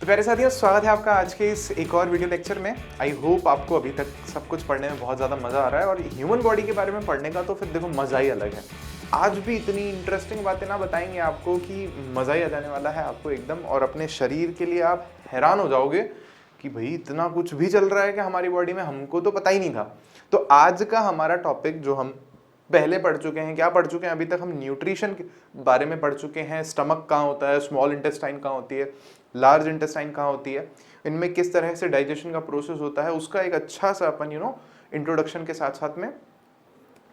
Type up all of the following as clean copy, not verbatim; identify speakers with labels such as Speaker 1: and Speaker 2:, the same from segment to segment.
Speaker 1: तो प्यारे साथियों, स्वागत है आपका आज के इस एक और वीडियो लेक्चर में। आई होप आपको अभी तक सब कुछ पढ़ने में बहुत ज़्यादा मज़ा आ रहा है और ह्यूमन बॉडी के बारे में पढ़ने का तो फिर देखो मज़ा ही अलग है। आज भी इतनी इंटरेस्टिंग बातें ना बताएंगे आपको कि मज़ा ही आ जाने वाला है आपको एकदम, और अपने शरीर के लिए आप हैरान हो जाओगे कि भाई इतना कुछ भी चल रहा है कि हमारी बॉडी में, हमको तो पता ही नहीं था। तो आज का हमारा टॉपिक जो हम पहले पढ़ चुके हैं, क्या पढ़ चुके हैं अभी तक, हम न्यूट्रिशन के बारे में पढ़ चुके हैं। स्टमक कहाँ होता है, स्मॉल इंटेस्टाइन कहाँ होती है, लार्ज इंटेस्टाइन कहाँ होती है, इनमें किस तरह से डाइजेशन का प्रोसेस होता है, उसका एक अच्छा सा अपन इंट्रोडक्शन के साथ साथ में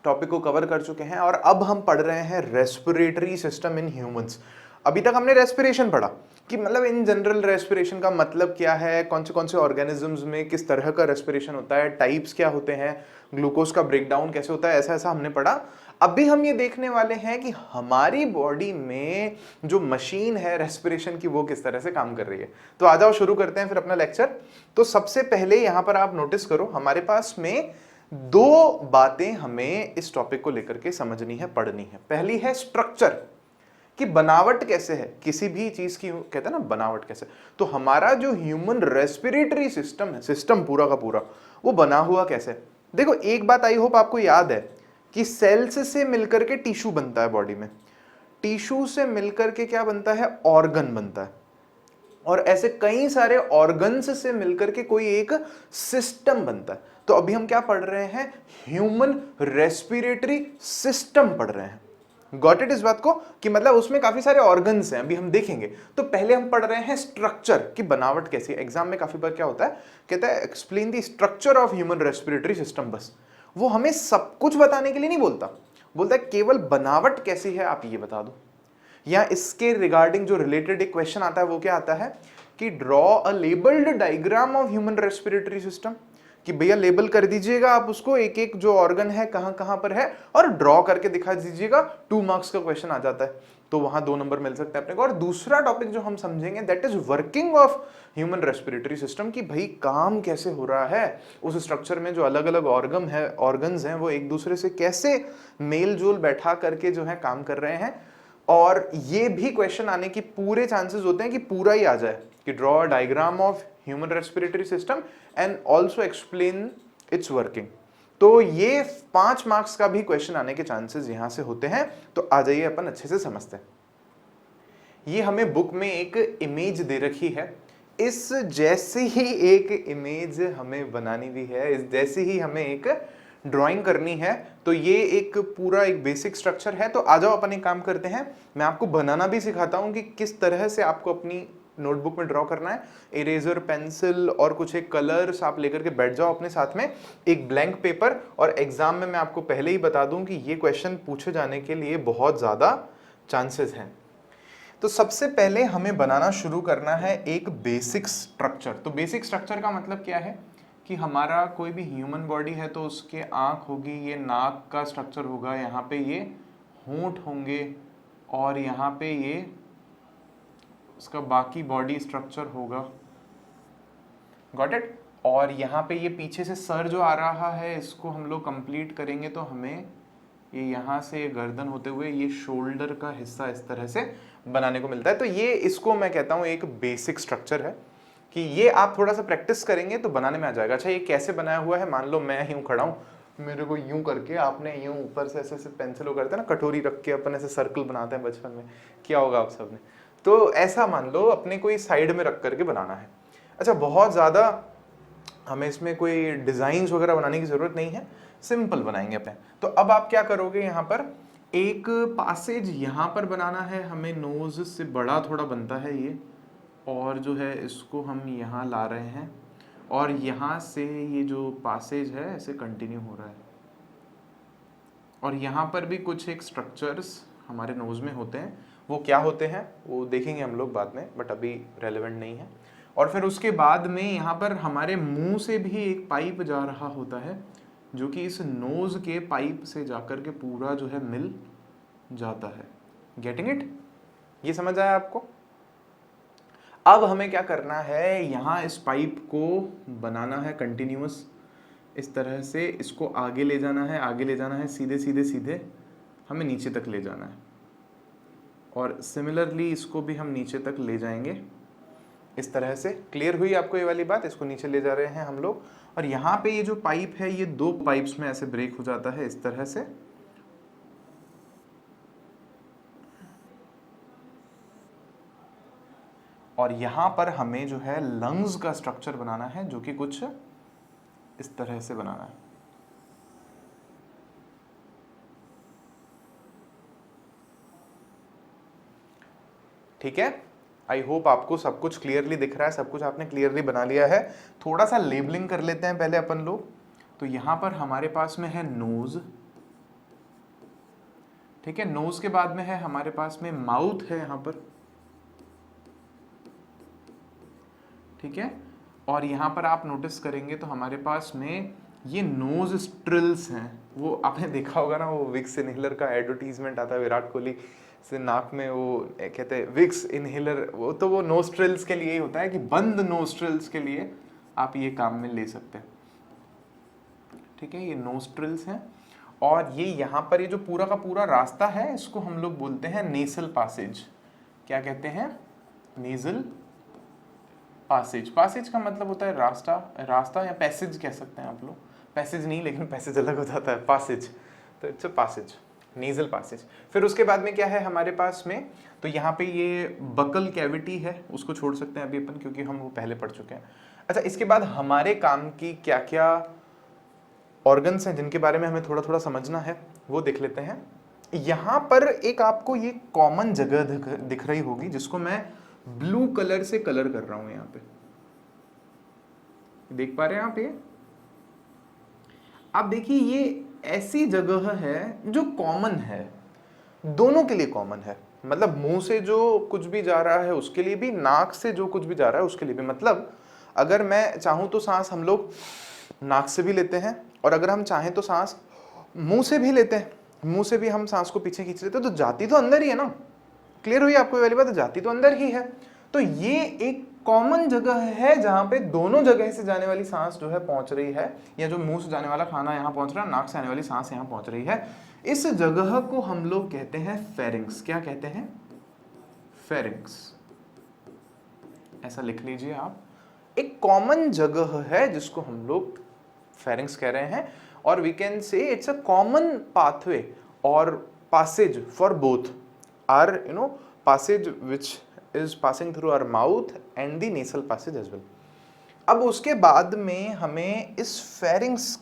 Speaker 1: टॉपिक को कवर कर चुके हैं। और अब हम पढ़ रहे हैं रेस्पिरेटरी सिस्टम इन ह्यूमंस। अभी तक हमने रेस्पिरेशन पढ़ा कि मतलब इन जनरल रेस्पिरेशन का मतलब क्या है, कौन से ऑर्गेनिजम्स में किस तरह का रेस्पिरेशन होता है, टाइप्स क्या होते हैं, ग्लूकोज का ब्रेकडाउन कैसे होता है, ऐसा ऐसा हमने पढ़ा। अभी हम ये देखने वाले हैं कि हमारी बॉडी में जो मशीन है रेस्पिरेशन की वो किस तरह से काम कर रही है। तो आ जाओ शुरू करते हैं फिर अपना लेक्चर। तो सबसे पहले यहां पर आप नोटिस करो, हमारे पास में दो बातें हमें इस टॉपिक को लेकर के समझनी है, पढ़नी है। पहली है स्ट्रक्चर, कि बनावट कैसे है किसी भी चीज की, कहते हैं ना बनावट कैसे। तो हमारा जो ह्यूमन रेस्पिरेटरी सिस्टम है, सिस्टम पूरा का पूरा, वो बना हुआ कैसे। देखो एक बात आई होप आपको याद है कि सेल्स से मिलकर के टिश्यू बनता है बॉडी में, टिश्यू से मिलकर के क्या बनता है, ऑर्गन बनता है, और ऐसे कई सारे ऑर्गन्स से मिलकर के कोई एक सिस्टम बनता है। तो अभी हम क्या पढ़ रहे हैं, ह्यूमन रेस्पिरेटरी सिस्टम पढ़ रहे हैं। गॉट इट इस बात को, कि मतलब उसमें काफी सारे ऑर्गन्स हैं, अभी हम देखेंगे। तो पहले हम पढ़ रहे हैं स्ट्रक्चर की बनावट कैसी है। एग्जाम में काफी बार क्या होता है, कहता है explain the structure of human respiratory system. बस वो हमें सब कुछ बताने के लिए नहीं बोलता, बोलता है केवल बनावट कैसी है आप ये बता दो। या इसके रिगार्डिंग जो रिलेटेड एक क्वेश्चन आता है वो क्या आता है कि draw a labelled diagram of human respiratory system, कि भैया लेबल कर दीजिएगा आप उसको, एक एक जो ऑर्गन है कहां कहां पर है, और ड्रॉ करके दिखा दीजिएगा। 2 मार्क्स का क्वेश्चन आ जाता है, तो वहां 2 नंबर मिल सकते हैं अपने को। और दूसरा टॉपिक जो हम समझेंगे that is working of human respiratory system, कि भाई काम कैसे हो रहा है उस स्ट्रक्चर में, जो अलग अलग ऑर्गन्स हैं वो एक दूसरे से कैसे मेल जोल बैठा करके जो है काम कर रहे हैं। और ये भी क्वेश्चन आने की पूरे चांसेस होते हैं कि पूरा ही आ जाए, कि draw diagram of human respiratory system and also explain it's working. तो ये 5 मार्क्स का भी क्वेश्चन आने के चांसेस यहां से होते हैं। तो आ जाइए अपन अच्छे से समझते हैं। ये हमें बुक में एक इमेज दे रखी है, इस जैसी ही एक इमेज हमें बनानी भी है, इस जैसी ही हमें एक ड्राइंग करनी है। तो ये एक पूरा एक बेसिक स्ट्रक्चर है। तो आ जाओ अपन एक काम करते हैं, मैं आपको बनाना भी सिखाता हूं कि किस तरह से आपको अपनी नोटबुक में ड्रॉ करना है। इरेजर, पेंसिल और कुछ एक कलर्स आप लेकर के बैठ जाओ अपने साथ में, एक ब्लैंक पेपर। और एग्जाम में मैं आपको पहले ही बता दूं कि ये क्वेश्चन पूछे जाने के लिए बहुत ज्यादा चांसेस हैं। तो सबसे पहले हमें बनाना शुरू करना है एक बेसिक स्ट्रक्चर। तो बेसिक स्ट्रक्चर का मतलब क्या है कि हमारा कोई भी ह्यूमन बॉडी है तो उसके आँख होगी, ये नाक का स्ट्रक्चर होगा, यहाँ पे ये होंठ होंगे, और यहाँ पे ये उसका बाकी बॉडी स्ट्रक्चर होगा। Got it. और यहाँ पे ये पीछे से सर जो आ रहा है, इसको हम लोग कंप्लीट करेंगे तो हमें ये यहाँ से गर्दन होते हुए ये शोल्डर का हिस्सा इस तरह से बनाने को मिलता है। तो ये इसको मैं कहता हूँ एक बेसिक स्ट्रक्चर है, कि ये आप थोड़ा सा प्रैक्टिस करेंगे तो बनाने में आ जाएगा। अच्छा, ये कैसे बनाया हुआ है, मान लो मैं यूं खड़ा हूँ, मेरे को यूं करके आपने यूं ऊपर से ऐसे ऐसे पेंसिल वो करते हैं ना, कटोरी रख के अपन ऐसे सर्कल बनाते हैं बचपन में, किया होगा आप सबने। तो ऐसा मान लो अपने कोई साइड में रख करके बनाना है। अच्छा, बहुत ज़्यादा हमें इसमें कोई डिज़ाइंस वगैरह बनाने की ज़रूरत नहीं है, सिंपल बनाएंगे अपने। तो अब आप क्या करोगे, यहाँ पर एक पासेज यहाँ पर बनाना है हमें, नोज से बड़ा थोड़ा बनता है ये, और जो है इसको हम यहाँ ला रहे हैं, और यहाँ से ये जो पासेज है ऐसे कंटिन्यू हो रहा है। और यहाँ पर भी कुछ एक स्ट्रक्चर्स हमारे नोज में होते हैं, वो क्या होते हैं वो देखेंगे हम लोग बाद में, बट अभी रेलेवेंट नहीं है। और फिर उसके बाद में यहाँ पर हमारे मुंह से भी एक पाइप जा रहा होता है, जो कि इस नोज के पाइप से जाकर के पूरा जो है मिल जाता है। Getting it? ये समझ आया आपको? अब हमें क्या करना है, यहाँ इस पाइप को बनाना है कंटिन्यूअस, इस तरह से इसको आगे ले जाना है, आगे ले जाना है, सीधे सीधे सीधे हमें नीचे तक ले जाना है। और सिमिलरली इसको भी हम नीचे तक ले जाएंगे इस तरह से। क्लियर हुई आपको ये वाली बात? इसको नीचे ले जा रहे हैं हम लोग, और यहाँ पे ये जो पाइप है ये दो पाइप्स में ऐसे ब्रेक हो जाता है इस तरह से। और यहाँ पर हमें जो है लंग्स का स्ट्रक्चर बनाना है, जो कि कुछ इस तरह से बनाना है। ठीक है, आई होप आपको सब कुछ क्लियरली दिख रहा है, सब कुछ आपने क्लियरली बना लिया है। थोड़ा सा लेबलिंग कर लेते हैं पहले अपन लोग। तो यहां पर हमारे पास में है नोज, ठीक है। नोज के बाद में है हमारे पास में माउथ है यहां पर, ठीक है। और यहां पर आप नोटिस करेंगे तो हमारे पास में ये नोज स्ट्रिल्स हैं। वो आपने देखा होगा ना, वो विक्स इनहेलर का एडवर्टीजमेंट आता है विराट कोहली से, नाक में वो कहते हैं विक्स इनहेलर, वो तो वो नोस्ट्रिल्स के लिए ही होता है कि बंद नोस्ट्रिल्स के लिए आप ये काम में ले सकते हैं, ठीक है। ये नोस्ट्रिल्स हैं। और ये यहाँ पर ये जो पूरा का पूरा रास्ता है इसको हम लोग बोलते हैं नेसल पासेज। क्या कहते हैं? Nasal Passage. पासेज का मतलब होता है रास्ता, रास्ता या पैसेज कह सकते हैं आप लोग। पैसेज नहीं, लेकिन पैसेज अलग हो जाता है, पासेज। तो it's a passage, nasal passage. फिर उसके बाद में क्या है हमारे पास में? तो यहाँ पे ये बकल कैविटी है, उसको छोड़ सकते हैं अभी अपन, क्योंकि हम वो पहले पढ़ चुके हैं। अच्छा, इसके बाद हमारे काम की क्या क्या ऑर्गन्स हैं जिनके बारे में हमें थोड़ा थोड़ा समझना है, वो देख लेते हैं। यहाँ पर एक आपको ये कॉमन जगह दिख रही होगी, जिसको मैं ब्लू कलर से कलर कर रहा हूं। यहाँ पे देख पा रहे हैं आप? ये आप देखिए, ये ऐसी जगह है जो कॉमन है, दोनों के लिए कॉमन है। मतलब मुंह से जो कुछ भी जा रहा है उसके लिए भी, नाक से जो कुछ भी जा रहा है उसके लिए भी। मतलब अगर मैं चाहूं तो सांस हम लोग नाक से भी लेते हैं, और अगर हम चाहें तो सांस मुंह से भी लेते हैं। मुंह से भी हम सांस को पीछे खींच लेते हैं, तो जाती तो अंदर ही है ना। क्लियर हुई आपको ये वाली बात? जाती तो अंदर ही है। तो ये एक कॉमन जगह है जहां पे दोनों जगह से जाने वाली सांस जो है पहुंच रही है, या जो मुंह से जाने वाला खाना यहां पहुंच रहा है, नाक से आने वाली सांस यहां पहुंच रही है। इस जगह को हम लोग कहते हैं फेरिंक्स। क्या कहते हैं? फेरिंक्स। ऐसा लिख लीजिए आप। एक कॉमन जगह है जिसको हम लोग फेरिंक्स कह रहे हैं, और we can say it's a common pathway और passage for both are, you know, passage which is passing through our mouth and the nasal passage as well. अब उसके बाद में हमें इस फेरिंग्स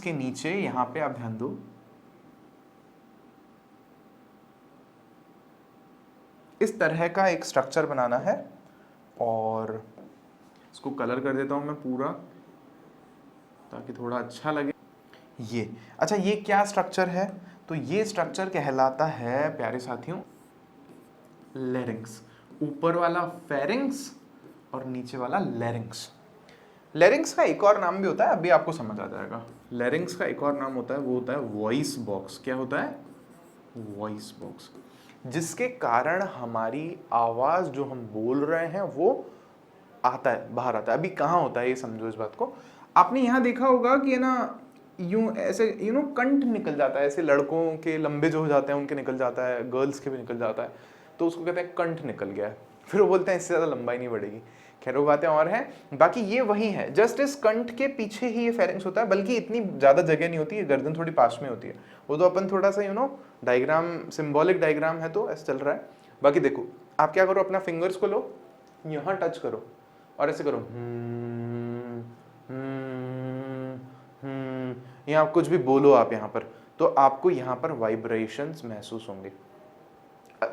Speaker 1: के नीचे यहां पे आप ध्यान दो, इस तरह का एक स्ट्रक्चर बनाना है, और इसको कलर कर देता हूं मैं पूरा ताकि थोड़ा अच्छा लगे। ये अच्छा, ये क्या स्ट्रक्चर है? तो ये स्ट्रक्चर कहलाता है प्यारे साथियों लैरिंक्स। ऊपर वाला फेरिंग्स और नीचे वाला लैरिंक्स। लैरिंक्स का एक और नाम भी होता है, अभी आपको समझ आ जाएगा। लैरिंक्स का एक और नाम होता है, वो होता है वॉइस बॉक्स। क्या होता है? वॉइस बॉक्स, जिसके कारण हमारी आवाज जो हम बोल रहे हैं वो आता है, बाहर आता है। अभी कहाँ होता है ये समझो इस बात को। आपने यहाँ देखा होगा कि है ना, यूं ऐसे कंठ निकल जाता है, ऐसे लड़कों के लंबे जो हो जाते हैं उनके निकल जाता है, गर्ल्स के भी निकल जाता है, तो उसको कहते हैं कंठ निकल गया है। फिर वो बोलते हैं इससे ज़्यादा लंबाई नहीं बढ़ेगी। खैर वो बातें और हैं। बाकी ये वही है, जस्ट इस कंठ के पीछे ही ये फेरिंग्स होता है, बल्कि इतनी ज़्यादा जगह नहीं होती है, गर्दन थोड़ी पास में होती है। वो तो अपन थोड़ा सा डायग्राम, सिम्बॉलिक डायग्राम है तो ऐसे चल रहा है। बाकी देखो, आप क्या करो, अपना फिंगर्स को लो, यहाँ टच करो और ऐसे करो, यहाँ कुछ भी बोलो आप यहाँ पर, तो आपको यहाँ पर वाइब्रेशंस महसूस होंगे।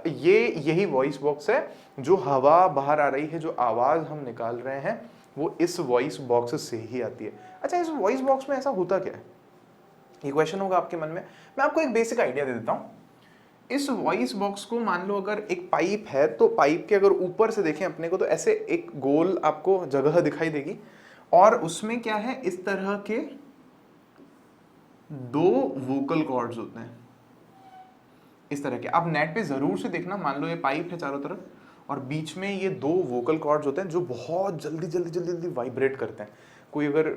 Speaker 1: यही वॉइस बॉक्स है, जो हवा बाहर आ रही है, जो आवाज हम निकाल रहे हैं वो इस वॉइस बॉक्स से ही आती है। अच्छा, इस वॉइस बॉक्स में ऐसा होता क्या है, ये क्वेश्चन होगा आपके मन में। मैं आपको एक बेसिक आइडिया दे देता हूँ। इस वॉइस बॉक्स को मान लो अगर एक पाइप है, तो पाइप के अगर ऊपर से देखें अपने को, तो ऐसे एक गोल आपको जगह दिखाई देगी, और उसमें क्या है, इस तरह के दो वोकल कॉर्ड्स होते हैं, इस तरह के। आप नेट पे जरूर से देखना, मान लो ये पाइप है चारों तरफ, और बीच में ये दो वोकल कॉर्ड्स होते हैं जो बहुत जल्दी जल्दी जल्दी जल्दी वाइब्रेट करते हैं। कोई अगर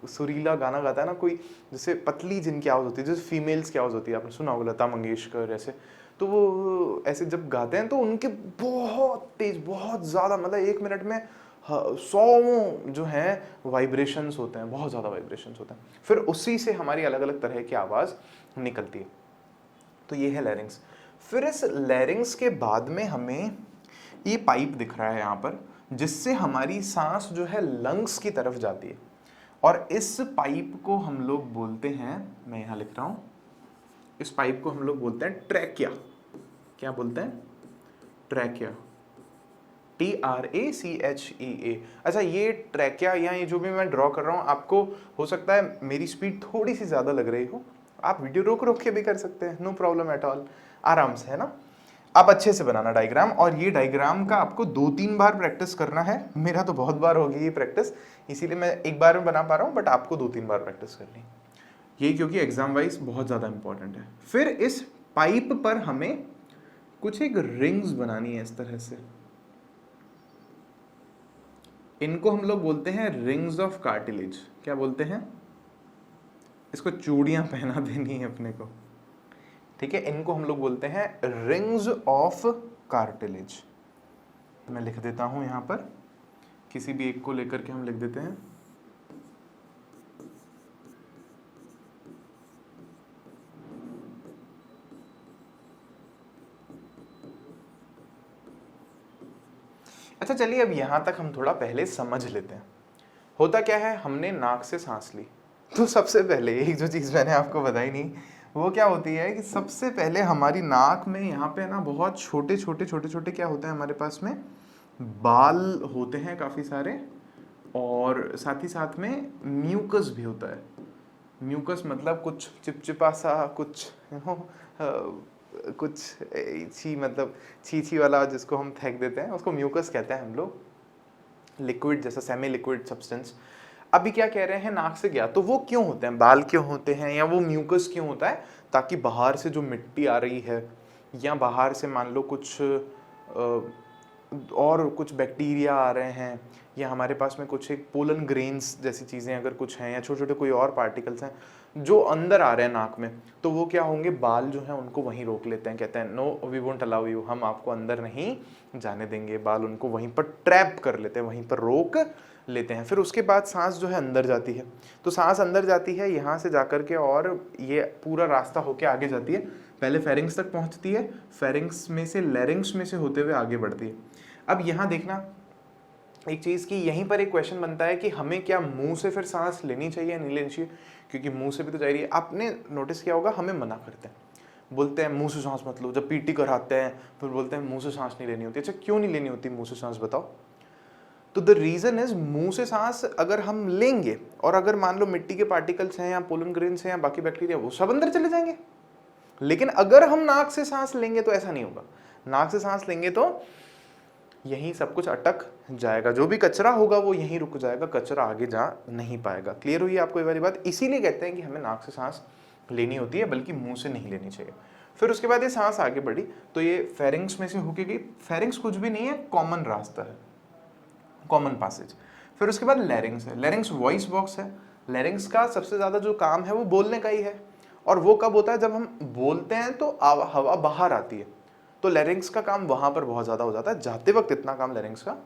Speaker 1: सुरीला गाना गाता है ना कोई, जैसे पतली जिनकी आवाज़ होती है, जैसे फीमेल्स की आवाज़ होती है, आपने सुना होगा लता मंगेशकर ऐसे, तो वो ऐसे जब गाते हैं तो उनके बहुत तेज, बहुत ज़्यादा, मतलब 1 मिनट में 100 जो हैं वाइब्रेशंस होते हैं, बहुत ज़्यादा वाइब्रेशंस होते हैं। फिर उसी से हमारी अलग अलग तरह की आवाज़ निकलती है। तो ये है लैरिंग्स। फिर इस लैरिंग्स के बाद में हमें ये पाइप दिख रहा है यहाँ पर, जिससे हमारी सांस जो है लंग्स की तरफ जाती है, और इस पाइप को हम लोग बोलते हैं, मैं यहाँ लिख रहा हूँ, इस पाइप को हम लोग बोलते हैं ट्रैकिया। क्या बोलते हैं? Trachea, TRACHEA। अच्छा, ये ट्रैकिया या ये जो भी मैं ड्रॉ कर रहा हूँ, आपको हो सकता है मेरी स्पीड थोड़ी सी ज़्यादा लग रही हो, आप वीडियो रोक रोक के भी कर सकते हैं, नो प्रॉब्लम एट ऑल, आराम से, है ना। आप अच्छे से बनाना डायग्राम, और ये डायग्राम का आपको 2-3 बार प्रैक्टिस करना है। मेरा तो बहुत बार हो गई ये प्रैक्टिस, इसीलिए मैं एक बार में बना पा रहा हूँ, बट आपको 2-3 बार प्रैक्टिस करनी है ये, क्योंकि एग्जाम वाइज बहुत ज़्यादा इंपॉर्टेंट है। फिर इस पाइप पर हमें कुछ एक रिंग्स बनानी है इस तरह से, इनको हम लोग बोलते हैं रिंग्स ऑफ कार्टिलेज। क्या बोलते हैं? इसको चूड़ियां पहना देनी है अपने को, ठीक है। इनको हम लोग बोलते हैं रिंग्स ऑफ कार्टिलेज। मैं लिख देता हूं यहां पर, किसी भी एक को लेकर के हम लिख देते हैं। अच्छा चलिए, अब यहां तक हम थोड़ा पहले समझ लेते हैं। होता क्या है, हमने नाक से सांस ली, तो सबसे पहले एक जो चीज़ मैंने आपको बताई नहीं, वो क्या होती है कि सबसे पहले हमारी नाक में यहाँ पे ना बहुत छोटे छोटे छोटे छोटे क्या होते हैं हमारे पास में, बाल होते हैं काफ़ी सारे, और साथ ही साथ में म्यूकस भी होता है। म्यूकस मतलब कुछ चिपचिपा सा, कुछ कुछ छी, मतलब छी वाला जिसको हम फेंक देते हैं, उसको म्यूकस कहते हैं हम लोग, लिक्विड जैसा, सेमी लिक्विड सब्सटेंस। अभी क्या कह रहे हैं, नाक से गया, तो वो क्यों होते हैं, बाल क्यों होते हैं, या वो म्यूकस क्यों होता है? ताकि बाहर से जो मिट्टी आ रही है, या बाहर से मान लो कुछ और कुछ बैक्टीरिया आ रहे हैं, या हमारे पास में कुछ एक पोलन ग्रेन्स जैसी चीज़ें अगर कुछ हैं, या छोटे छोटे कोई और पार्टिकल्स हैं जो अंदर आ रहे हैं नाक में, तो वो क्या होंगे, बाल जो हैं उनको वहीं रोक लेते हैं, कहते हैं no we won't allow you, हम आपको अंदर नहीं जाने देंगे। बाल उनको वहीं पर ट्रैप कर लेते हैं, वहीं पर रोक लेते हैं। फिर उसके बाद सांस जो है अंदर जाती है, तो सांस अंदर जाती है यहाँ से जाकर के, और ये पूरा रास्ता होके आगे जाती है, पहले फेरिंग्स तक पहुँचती है, फेरिंग्स में से लैरिंग्स में से होते हुए आगे बढ़ती है। अब यहाँ देखना एक चीज़ की, यहीं पर एक क्वेश्चन बनता है कि हमें क्या मुंह से फिर सांस लेनी चाहिए या नहीं लेनी चाहिए, क्योंकि मुंह से भी तो जा रही है। आपने नोटिस किया होगा, हमें मना करते हैं, बोलते हैं मुंह से सांस मत लो, जब पीटी कराते हैं फिर बोलते हैं मुंह से सांस नहीं लेनी होती। अच्छा, क्यों नहीं लेनी होती मुंह से सांस, बताओ? तो द रीज़न इज, मुंह से सांस अगर हम लेंगे, और अगर मान लो मिट्टी के पार्टिकल्स हैं, या पोलन ग्रेन्स हैं, या बाकी बैक्टीरिया, वो सब अंदर चले जाएंगे। लेकिन अगर हम नाक से सांस लेंगे तो ऐसा नहीं होगा। नाक से सांस लेंगे तो यहीं सब कुछ अटक जाएगा, जो भी कचरा होगा वो यहीं रुक जाएगा, कचरा आगे जा नहीं पाएगा। क्लियर हुई आपको ये वाली बात? इसीलिए कहते हैं कि हमें नाक से सांस लेनी होती है, बल्कि मुंह से नहीं लेनी चाहिए। फिर उसके बाद ये सांस आगे बढ़ी, तो ये फेरिंग्स में से होके गई। फेरिंग्स कुछ भी नहीं है, कॉमन रास्ता है, कॉमन पैसेज। फिर उसके बाद लैरिंग्स है। लैरिंग्स वॉइस बॉक्स है। लैरिंग्स का सबसे ज़्यादा जो काम है वो बोलने का ही है, और वो कब होता है, जब हम बोलते हैं तो हवा बाहर आती है, तो लैरिंग्स का काम वहां पर बहुत ज़्यादा हो जाता है। जाते वक्त इतना काम लैरिंग्स का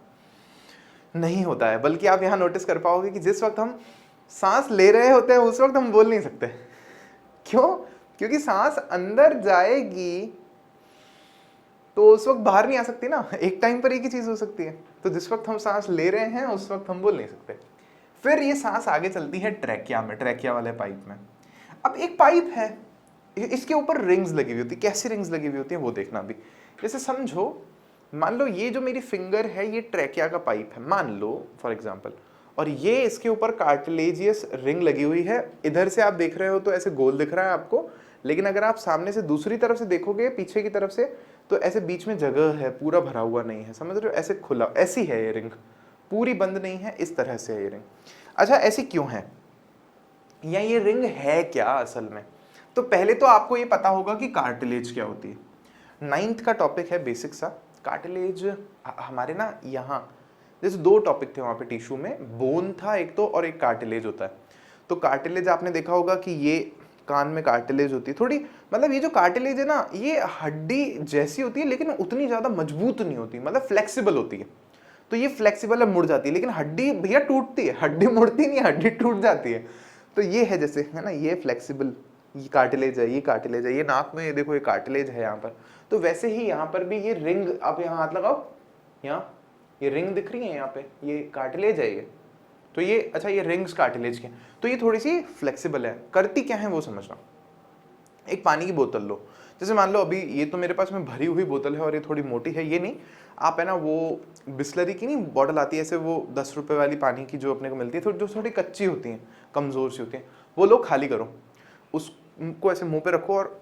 Speaker 1: नहीं होता है, बल्कि आप यहाँ नोटिस कर पाओगे कि जिस वक्त हम सांस ले रहे होते हैं उस वक्त हम बोल नहीं सकते। क्यों? क्योंकि सांस अंदर जाएगी तो उस वक्त बाहर नहीं आ सकती ना, एक टाइम पर एक ही चीज़ हो सकती है। तो जिस वक्त हम सांस ले रहे हैं उस वक्त हम बोल नहीं सकते। फिर ये सांस आगे चलती है ट्रैकिया में, ट्रैकिया वाले पाइप में। अब एक पाइप है, इसके ऊपर रिंग्स लगी हुई होती है। कैसी रिंग्स लगी हुई होती है वो देखना भी। जैसे समझो, मान लो ये जो मेरी फिंगर है ये ट्रैकिया का पाइप है, मान लो फॉर एग्जांपल, और ये इसके ऊपर कार्टिलेजियस रिंग लगी हुई है। इधर से आप देख रहे हो तो ऐसे गोल दिख रहा है आपको, लेकिन अगर आप सामने से दूसरी तरफ से देखोगे, पीछे की तरफ से, तो ऐसे बीच में जगह है, पूरा भरा हुआ नहीं है, समझ रहे हो? ऐसे खुला, ऐसी है ये रिंग, पूरी बंद नहीं है, इस तरह से है ये रिंग। अच्छा, ऐसी क्यों है, या ये रिंग है क्या असल में? तो पहले तो आपको ये पता होगा कि कार्टिलेज क्या होती है। 9th का टॉपिक है बेसिक सा। कार्टिलेज हमारे ना यहाँ जैसे 2 टॉपिक थे वहाँ पे टिश्यू में, बोन था एक तो, और एक कार्टिलेज होता है। तो कार्टिलेज आपने देखा होगा कि ये कान में कार्टिलेज होती है थोड़ी, मतलब ये जो कार्टिलेज है ना ये हड्डी जैसी होती है लेकिन उतनी ज़्यादा मजबूत नहीं होती, मतलब फ्लेक्सिबल होती है। तो ये फ्लेक्सिबल है, मुड़ जाती है, लेकिन हड्डी भैया टूटती है, हड्डी मुड़ती नहीं, हड्डी टूट जाती है। तो ये है जैसे, है ना, ये फ्लेक्सिबल, ये कार्टिलेज है, ये कार्टिलेज है, ये नाक में ये देखो ये कार्टिलेज है यहाँ पर। तो वैसे ही यहाँ पर भी ये रिंग, आप यहाँ हाथ लगाओ, यहाँ ये रिंग दिख रही है यहाँ पे, ये कार्टिलेज है ये। तो ये अच्छा ये रिंग्स कार्टिलेज के, तो ये थोड़ी सी फ्लेक्सिबल है। करती क्या है वो समझना। एक पानी की बोतल लो, जैसे मान लो अभी ये तो मेरे पास में भरी हुई बोतल है और ये थोड़ी मोटी है, ये नहीं, आप है ना वो बिस्लरी की नहीं बॉटल आती है ऐसे, वो 10 रुपए वाली पानी की जो अपने को मिलती है, जो थोड़ी कच्ची होती हैं, कमज़ोर सी होती हैं, वो लो, खाली करो, उसको ऐसे मुंह पे रखो और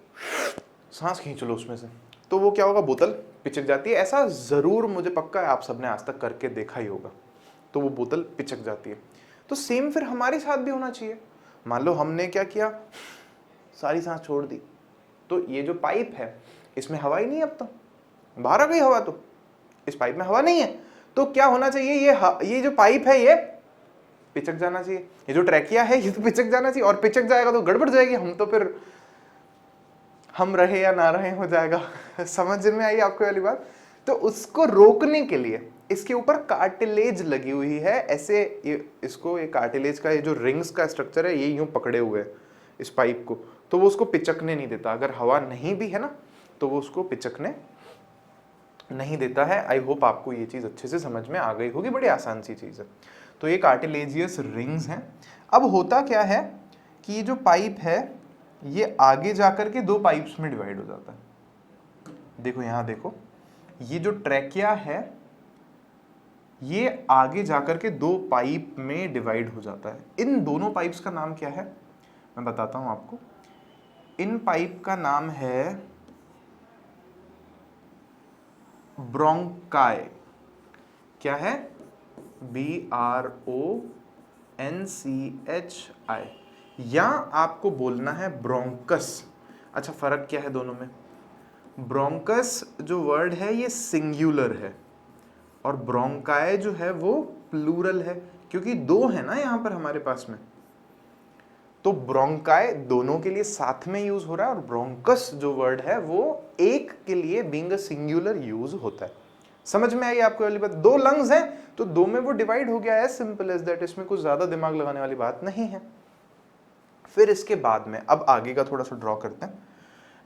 Speaker 1: सांस खींच लो उसमें से, तो वो क्या होगा, बोतल पिचक जाती है। ऐसा ज़रूर मुझे पक्का है आप सबने आज तक करके देखा ही होगा, तो वो बोतल पिचक जाती है। तो सेम फिर हमारे साथ भी होना चाहिए। मान लो हमने क्या किया, सारी सांस छोड़ दी, तो ये जो पाइप है इसमें हवा ही नहीं है, अब तो बाहर आ गई हवा, तो इस पाइप में हवा नहीं है, तो क्या होना चाहिए, ये जो पाइप है ये पिचक जाना चाहिए, ये जो ट्रैकिया है ये तो पिचक जाना चाहिए, और पिचक जाएगा तो गड़बड़ जाएगी, हम तो फिर हम रहे या ना रहे हो जाएगा। समझ में आई आपको वाली बात। तो उसको रोकने के लिए इसके ऊपर कार्टिलेज लगी हुई है, ऐसे इसको, ये कार्टिलेज का ये जो रिंग्स का स्ट्रक्चर है ये यूं पकड़े हुए है इस पाइप को, तो वो उसको पिचकने नहीं देता। अगर हवा नहीं भी है ना तो वो उसको पिचकने नहीं देता है। आई होप आपको ये चीज़ अच्छे से समझ में आ गई होगी, बड़ी आसान सी चीज़ है। तो ये कार्टिलेजियस रिंग्स हैं। अब होता क्या है कि ये जो पाइप है ये आगे जाकर के दो पाइप्स में डिवाइड हो जाता है। देखो यहाँ देखो, ये जो ट्रैकिया है ये आगे जाकर के दो पाइप में डिवाइड हो जाता है। इन दोनों पाइप्स का नाम क्या है मैं बताता हूं आपको। इन पाइप का नाम है ब्रोंकाई। क्या है? BRONCHI, या आपको बोलना है ब्रोंकस। अच्छा, फर्क क्या है दोनों में? ब्रोंकस जो वर्ड है ये सिंगुलर है और ब्रोंकाई जो है वो प्लूरल है, क्योंकि दो है ना यहाँ पर हमारे पास में। तो ब्रोंकाई दोनों के लिए साथ में यूज हो रहा है और ब्रोंकस जो वर्ड है वो एक के लिए बीइंग अ सिंगुलर यूज होता है। समझ में आई आपको वाली बात? दो लंग्स हैं तो दो में वो डिवाइड हो गया है, सिंपल एज दैट। इसमें कुछ ज्यादा दिमाग लगाने वाली बात नहीं है। फिर इसके बाद में अब आगे का थोड़ा सा ड्रॉ करते हैं।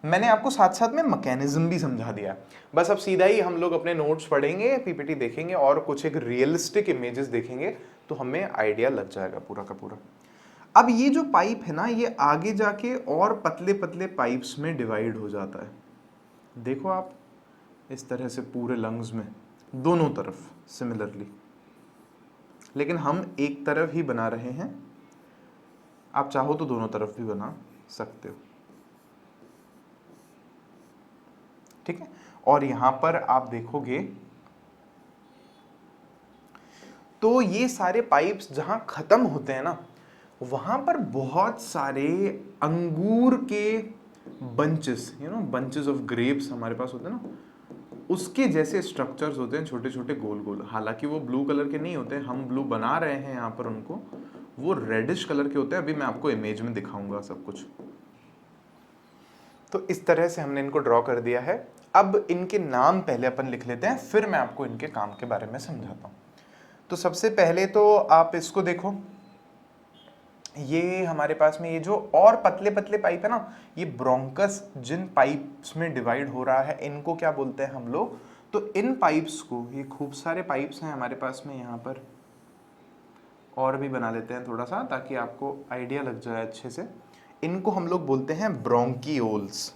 Speaker 1: मैंने आपको साथ साथ में मैकेनिज्म भी समझा दिया, बस अब सीधा ही हम लोग अपने नोट्स पढ़ेंगे, पीपीटी देखेंगे और कुछ एक रियलिस्टिक इमेजेस देखेंगे तो हमें आइडिया लग जाएगा पूरा का पूरा। अब ये जो पाइप है ना ये आगे जाके और पतले पतले पाइप्स में डिवाइड हो जाता है। देखो आप इस तरह से पूरे लंग्स में दोनों तरफ सिमिलरली, लेकिन हम एक तरफ ही बना रहे हैं। आप चाहो तो दोनों तरफ भी बना सकते हो, ठीक है। और यहां पर आप देखोगे तो ये सारे पाइप्स जहां खत्म होते हैं ना वहां पर बहुत सारे अंगूर के बंचेस, बंचेस ऑफ ग्रेप्स हमारे पास होते हैं ना, उसके जैसे स्ट्रक्चर्स होते हैं, छोटे छोटे गोल गोल। हालांकि वो ब्लू कलर के नहीं होते, हम ब्लू बना रहे हैं यहाँ पर उनको, वो रेडिश कलर के होते हैं। अभी मैं आपको इमेज में दिखाऊंगा सब कुछ। तो इस तरह से हमने इनको ड्रॉ कर दिया है। अब इनके नाम पहले अपन लिख लेते हैं, फिर मैं आपको इनके काम के बारे में समझाता हूँ। तो सबसे पहले तो आप इसको देखो, ये हमारे पास में ये जो और पतले पतले पाइप है ना, ये ब्रोंकस जिन पाइप्स में डिवाइड हो रहा है इनको क्या बोलते हैं हम लोग? तो इन पाइप्स को, ये खूब सारे पाइप्स हैं हमारे पास में यहाँ पर, और भी बना लेते हैं थोड़ा सा ताकि आपको आइडिया लग जाए अच्छे से। इनको हम लोग बोलते हैं ब्रोंकियोल्स।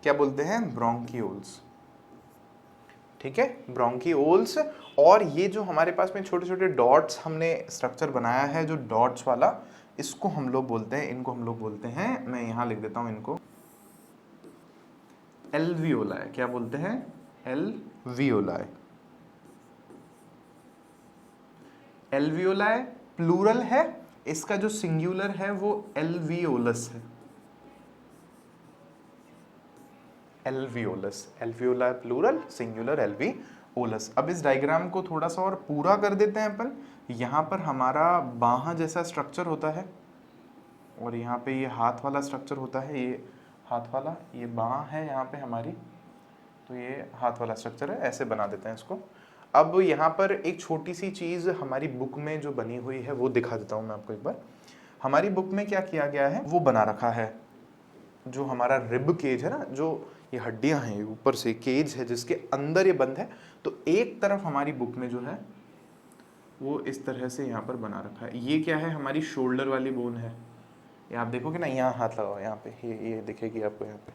Speaker 1: क्या बोलते हैं? ब्रोंकियोल्स, ठीक है, ब्रोंकियोल्स। और ये जो हमारे पास में छोटे छोटे डॉट्स हमने स्ट्रक्चर बनाया है, जो डॉट्स वाला, इसको हम लोग बोलते हैं, इनको हम लोग बोलते हैं, मैं यहां लिख देता हूं इनको, एल्वियोलाई। क्या बोलते हैं? एल्वियोलाई। एल्वियोलाई प्लूरल है, इसका जो सिंगुलर है वो एल्वियोलस है। Alveolus, alveoli plural, singular alveolus. ओलस। अब इस डायग्राम को थोड़ा सा और पूरा कर देते हैं अपन। यहाँ पर हमारा बाह जैसा स्ट्रक्चर होता है और यहाँ पे ये हाथ वाला स्ट्रक्चर होता है, ये हाथ वाला, ये बाह है यहाँ पे हमारी, तो ये हाथ वाला स्ट्रक्चर है, ऐसे बना देते हैं इसको। अब यहाँ पर एक छोटी सी चीज़ हमारी बुक में जो बनी हुई है वो दिखा देता हूँ मैं आपको एक बार। हमारी बुक में क्या किया गया है वो बना रखा है, जो हमारा रिब केज है ना, जो ये हड्डियां हैं ऊपर से केज है जिसके अंदर ये बंद है, तो एक तरफ हमारी बुक में जो है वो इस तरह से यहाँ पर बना रखा है। ये क्या है, हमारी शोल्डर वाली बोन है। ये आप देखोगे ना, यहाँ हाथ लगाओ, यहाँ पे ये दिखेगी आपको, यहाँ पे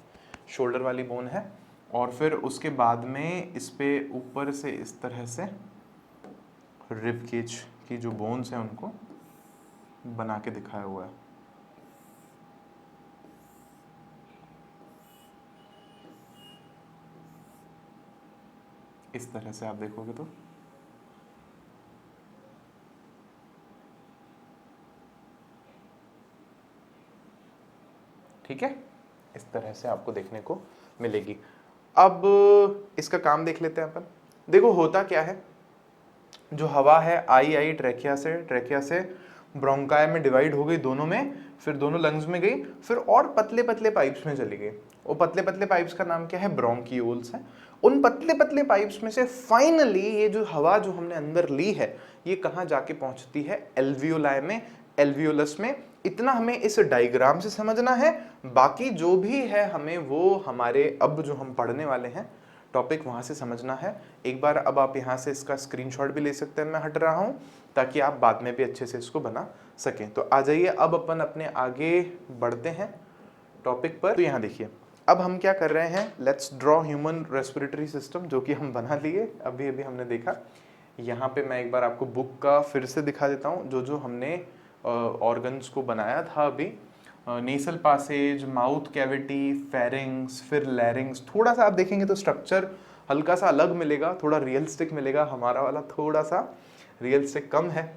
Speaker 1: शोल्डर वाली बोन है। और फिर उसके बाद में इस पे ऊपर से इस तरह से रिब केज की जो बोन्स हैं उनको बना के दिखाया हुआ है। इस तरह से आप देखोगे तो ठीक है, इस तरह से आपको देखने को मिलेगी। अब इसका काम देख लेते हैं अपन। देखो होता क्या है, जो हवा है आई ट्रैकिया से ब्रोंकाई में डिवाइड हो गई दोनों में, फिर दोनों लंग्स में गई, फिर और पतले पतले पाइप्स में चली गई। वो पतले पतले पाइप्स का नाम क्या है, ब्रोंकियोल्स है। उन पतले पतले पाइप्स में से फाइनली ये जो हवा जो हमने अंदर ली है ये कहाँ जाके पहुंचती है, एल्वियोलाई में, एल्वियोलस में। इतना हमें इस डायग्राम से समझना है, बाकी जो भी है हमें वो हमारे अब जो हम पढ़ने वाले हैं टॉपिक वहाँ से समझना है। एक बार अब आप यहाँ से इसका स्क्रीनशॉट भी ले सकते हैं, मैं हट रहा हूँ, ताकि आप बाद में भी अच्छे से इसको बना सकें। तो आ जाइए अब अपन अपने आगे बढ़ते हैं टॉपिक पर। तो यहाँ देखिए अब हम क्या कर रहे हैं, let's draw human respiratory system, जो कि हम बना लिए अभी अभी हमने देखा। यहाँ पे मैं एक बार आपको बुक का फिर से दिखा देता हूँ, जो जो हमने ऑर्गन्स को बनाया था अभी। नेसल पासेज, माउथ कैविटी, फेरिंग्स, फिर लैरिंग्स। थोड़ा सा आप देखेंगे तो स्ट्रक्चर हल्का सा अलग मिलेगा, थोड़ा रियलिस्टिक मिलेगा, हमारा वाला थोड़ा सा रियलिस्टिक कम है।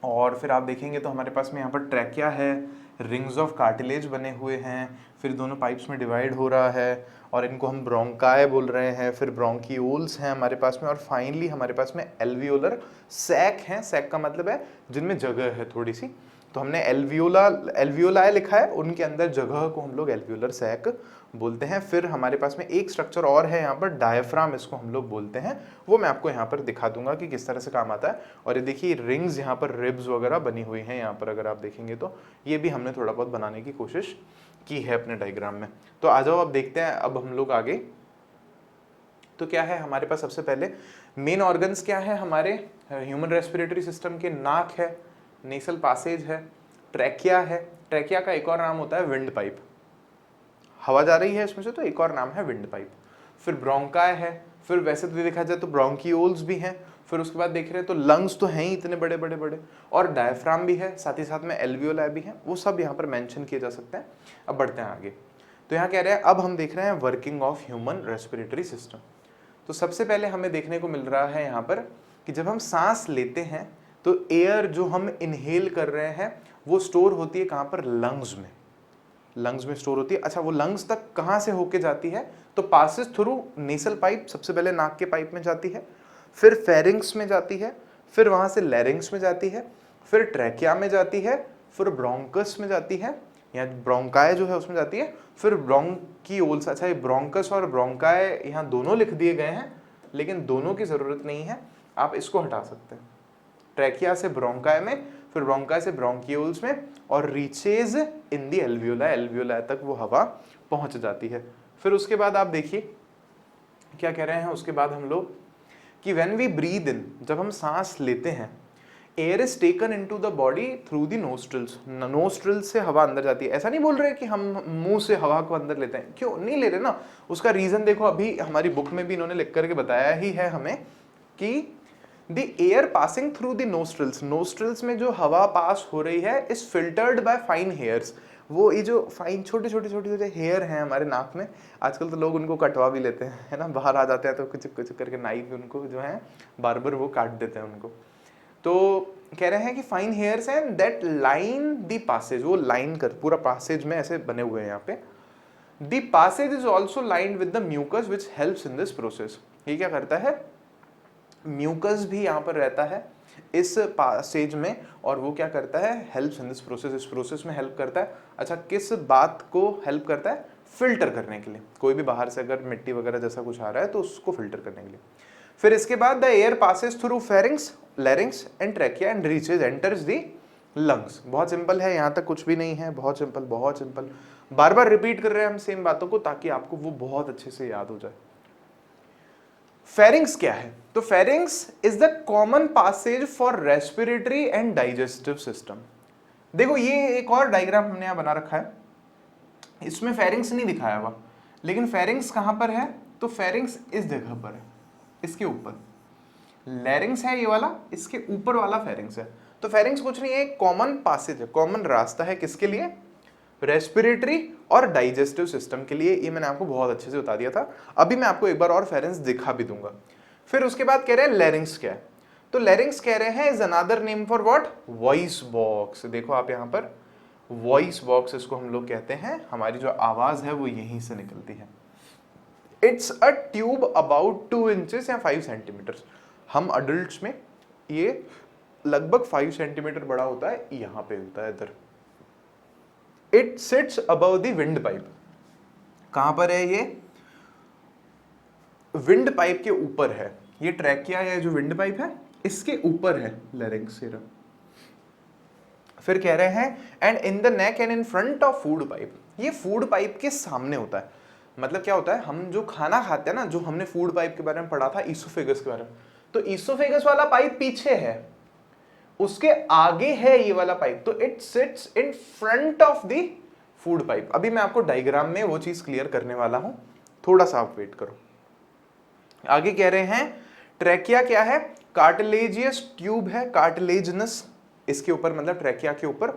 Speaker 1: और फिर आप देखेंगे तो हमारे पास में यहाँ पर ट्रैकिया है, रिंग्स ऑफ कार्टिलेज बने हुए हैं, फिर दोनों पाइप्स में डिवाइड हो रहा है और इनको हम ब्रोंकाई बोल रहे हैं, फिर ब्रोंकियोल्स हैं हमारे पास में, और फाइनली हमारे पास में एल्वियोलर सैक हैं। सैक का मतलब है जिनमें जगह है थोड़ी सी, तो हमने एल्वियोलाई लिखा है, उनके अंदर जगह को हम लोग एल्वियोलर सैक बोलते हैं। फिर हमारे पास में एक स्ट्रक्चर और है यहाँ पर, डायफ्राम इसको हम लोग बोलते हैं, वो मैं आपको यहाँ पर दिखा दूंगा कि किस तरह से काम आता है। और ये देखिए रिंग्स यहाँ पर रिब्स वगैरह बनी हुई हैं यहाँ पर, अगर आप देखेंगे तो ये भी हमने थोड़ा बहुत बनाने की कोशिश की है अपने डायग्राम में। तो आ जाओ अब देखते हैं अब हम लोग आगे। तो क्या है हमारे पास, सबसे पहले मेन ऑर्गन्स क्या है हमारे ह्यूमन रेस्पिरेटरी सिस्टम के, नाक है, नेसल पासेज है, ट्रैकिया है। ट्रैकिया का एक और नाम होता है विंड पाइप, हवा जा रही है इसमें से तो एक और नाम है विंड पाइप। फिर ब्रोंकाई है, फिर वैसे तो देखा जाए तो ब्रोंकियोल्स भी हैं, फिर उसके बाद देख रहे हैं तो लंग्स तो हैं ही इतने बड़े बड़े बड़े, और डायफ्राम भी है, साथ ही साथ में एल्वियोलाई भी है, वो सब यहाँ पर मेंशन किए जा सकते हैं। अब बढ़ते हैं आगे। तो यहाँ कह रहे हैं अब हम देख रहे हैं working of human respiratory system. तो सबसे पहले हमें देखने को मिल रहा है यहाँ पर कि जब हम सांस लेते हैं तो एयर जो हम इनहेल कर रहे हैं वो स्टोर होती है कहाँ पर, लंग्स में। लंग्स में स्टोर होती है। अच्छा, वो लंग्स तक कहाँ से होके जाती है, तो पासेस थ्रू नेसल पाइप, सबसे पहले नाक के पाइप में जाती है, फिर फेरिंग्स में जाती है, फिर वहाँ से लैरिंग्स में जाती है, फिर ट्रैकिया में जाती है, फिर ब्रोंकस में जाती है, या ब्रोंकाई जो है उसमें जाती है, फिर ब्रोंकियोल्स। अच्छा, ये ब्रोंकस और ब्रोंकाई यहाँ दोनों लिख दिए गए हैं, लेकिन दोनों की ज़रूरत नहीं है, आप इसको हटा सकते हैं। ट्रैकिया से ब्रोंकाई में, फिर ब्रोंकाई से ब्रोंकियोल्स में, और रीचेज इन दी एल्वियोलाई, एल्वियोलाई तक वो हवा पहुंच जाती है। फिर उसके बाद आप देखिए क्या कह रहे हैं उसके बाद हम लोग कि व्हेन वी ब्रीद इन, जब हम सांस लेते हैं, air is taken into the body through the nostrils. Nostrils से हवा अंदर जाती है। ऐसा नहीं बोल रहे कि हम मुंह से हवा को अंदर लेते हैं, क्यों नहीं ले रहे ना, उसका रीजन देखो, अभी हमारी बुक में भी इन्होंने लिख करके बताया ही है हमें कि The air passing through the nostrils, nostrils में जो हवा पास हो रही है is filtered by fine hairs। वो ये जो फाइन छोटे छोटे छोटे छोटे हेयर हैं हमारे नाक में, आजकल तो लोग उनको कटवा भी लेते हैं, है ना, बाहर आ जाते हैं तो कुछ कुछ करके नाइफ उनको जो है बार्बर वो काट देते हैं उनको। तो कह रहे हैं कि फाइन हेयर्स हैं दैट लाइन दी पासेज, वो लाइन कर पूरा पासेज में ऐसे बने हुए हैं यहाँ पे। The passage is also lined with the mucus which helps in this process. ये क्या करता है, म्यूकस भी यहाँ पर रहता है इस स्टेज में, और वो क्या करता है, हेल्प्स इन दिस प्रोसेस, इस प्रोसेस में हेल्प करता है। अच्छा, किस बात को हेल्प करता है, फिल्टर करने के लिए, कोई भी बाहर से अगर मिट्टी वगैरह जैसा कुछ आ रहा है तो उसको फिल्टर करने के लिए। फिर इसके बाद the air passes through pharynx, लैरिंग्स and trachea and reaches enters the lungs. बहुत सिंपल है, यहाँ तक कुछ भी नहीं है, बहुत सिंपल, बहुत सिंपल। बार बार रिपीट कर रहे हैं हम सेम बातों को ताकि आपको वो बहुत अच्छे से याद हो जाए। फेरिंग्स क्या है, तो pharynx is the common passage for respiratory and digestive system. देखो ये एक और डायग्राम हमने यहां बना रखा है, इसमें फेरिंग्स नहीं दिखाया हुआ, लेकिन फेरिंग्स कहां पर है, तो फेरिंग्स इस जगह पर है, इसके ऊपर। लैरिंग्स है ये वाला, इसके ऊपर वाला फेरिंग्स है। तो फेरिंग्स कुछ नहीं है, कॉमन पासेज है, कॉमन रास्ता है, किसके लिए, रेस्पिरेटरी और डाइजेस्टिव सिस्टम के लिए। ये मैंने आपको बहुत अच्छे से बता दिया था, अभी मैं आपको एक बार और फेरिंग्स दिखा भी दूंगा। फिर उसके बाद कह रहे हैं लैरिंग्स क्या है, तो लैरिंग्स कह रहे हैं is another name for what, voice box. देखो आप यहाँ पर वॉइस बॉक्स इसको हम लोग कहते हैं, हमारी जो आवाज है वो यहीं से निकलती है। It's a tube about 2 inches या 5 सेंटीमीटर। हम अडल्ट्स में ये लगभग 5 सेंटीमीटर बड़ा होता है, यहाँ पे होता है इधर। It sits above the wind pipe. कहां पर है ये, विंड पाइप के ऊपर है, ये ट्रैकिया या जो विंड पाइप है इसके ऊपर है लैरिंग्स। फिर कह रहे हैं and in the neck and in front of food pipe. ये फूड पाइप के सामने होता है, मतलब क्या होता है, हम जो खाना खाते हैं ना, जो हमने फूड पाइप के बारे में पढ़ा था, ईसोफेगस के बारे में, तो ईसोफेगस वाला पाइप पीछे है, उसके आगे है ये वाला पाइप, तो it sits in front of the food pipe. अभी मैं आपको डायग्राम में वो चीज क्लियर करने वाला हूं, थोड़ा सा आप वेट करो। आगे कह रहे हैं ट्रैकिया क्या है, कार्टिलेजियस ट्यूब है, कार्टिलेजनस, इसके ऊपर मतलब ट्रैकिया के ऊपर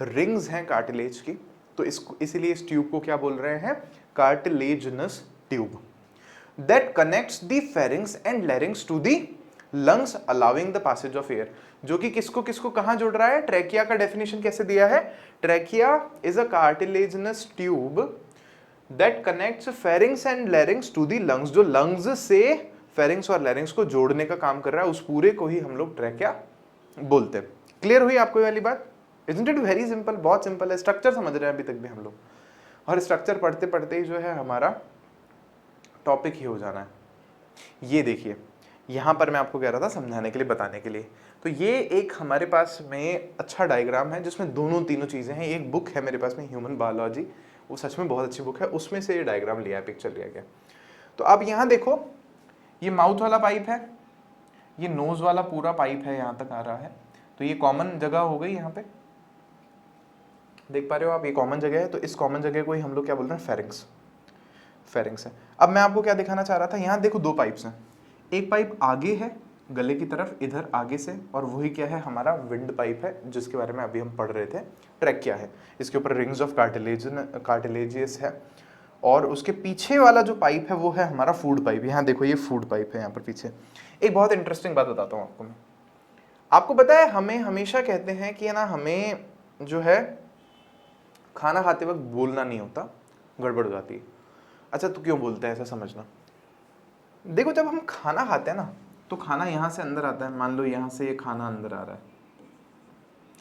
Speaker 1: रिंग्स हैं कार्टिलेज की, तो इसको इसीलिए इस ट्यूब को क्या बोल रहे हैं, cartilaginous tube. That connects the pharynx and larynx to the lungs allowing the passage of air. जो कि किसको किसको कहां जोड़ रहा है, ट्रैकिया का डेफिनेशन कैसे दिया है, trachea is a cartilaginous tube that connects pharynx and larynx to the lungs. जो लंग्स से फेरिंग्स और लैरिंग्स को जोड़ने का काम कर रहा है, उस पूरे को ही हम लोग ट्रैकिया बोलते हैं। क्लियर हुई आपको ये वाली बात, इजंट इट वेरी सिंपल, बहुत सिंपल है, स्ट्रक्चर समझ रहे हैं अभी तक भी हम लोग, और स्ट्रक्चर पढ़ते पढ़ते ही जो है हमारा टॉपिक ही हो जाना है। ये देखिए यहाँ पर मैं आपको कह रहा था समझाने के लिए, बताने के लिए, तो ये एक हमारे पास में अच्छा डायग्राम है जिसमें दोनों तीनों चीज़ें हैं। एक बुक है मेरे पास में, ह्यूमन बायोलॉजी, वो सच में बहुत अच्छी बुक है, उसमें से ये डायग्राम लिया है, पिक्चर लिया गया। तो अब यहाँ देखो, ये माउथ वाला पाइप है, ये नोज वाला पूरा पाइप है, यहाँ तक आ रहा है, तो ये कॉमन जगह हो गई, यहाँ पे देख पा रहे हो आप, ये कॉमन जगह है, तो इस कॉमन जगह को ही हम लोग क्या बोल रहे हैं, फेरिंग्स, फेरिंग्स है। अब मैं आपको क्या दिखाना चाह रहा था, यहाँ देखो 2 पाइप्स हैं, एक पाइप आगे है गले की तरफ इधर आगे से, और वही क्या है, हमारा विंड पाइप है, जिसके बारे में अभी हम पढ़ रहे थे, ट्रैकिया है, इसके ऊपर रिंग्स ऑफ कार्टिलेजियस है, और उसके पीछे वाला जो पाइप है वो है हमारा फूड पाइप। यहाँ देखो ये फूड पाइप है यहाँ पर पीछे। एक बहुत इंटरेस्टिंग बात बताता हूँ आपको मैं, आपको पता है हमें हमेशा कहते हैं कि ना, हमें जो है खाना खाते वक्त बोलना नहीं होता, गड़बड़ हो जाती है। अच्छा तो क्यों बोलते हैं, ऐसा समझना। देखो जब हम खाना खाते हैं ना, तो खाना यहाँ से अंदर आता है, मान लो यहाँ से ये खाना अंदर आ रहा है,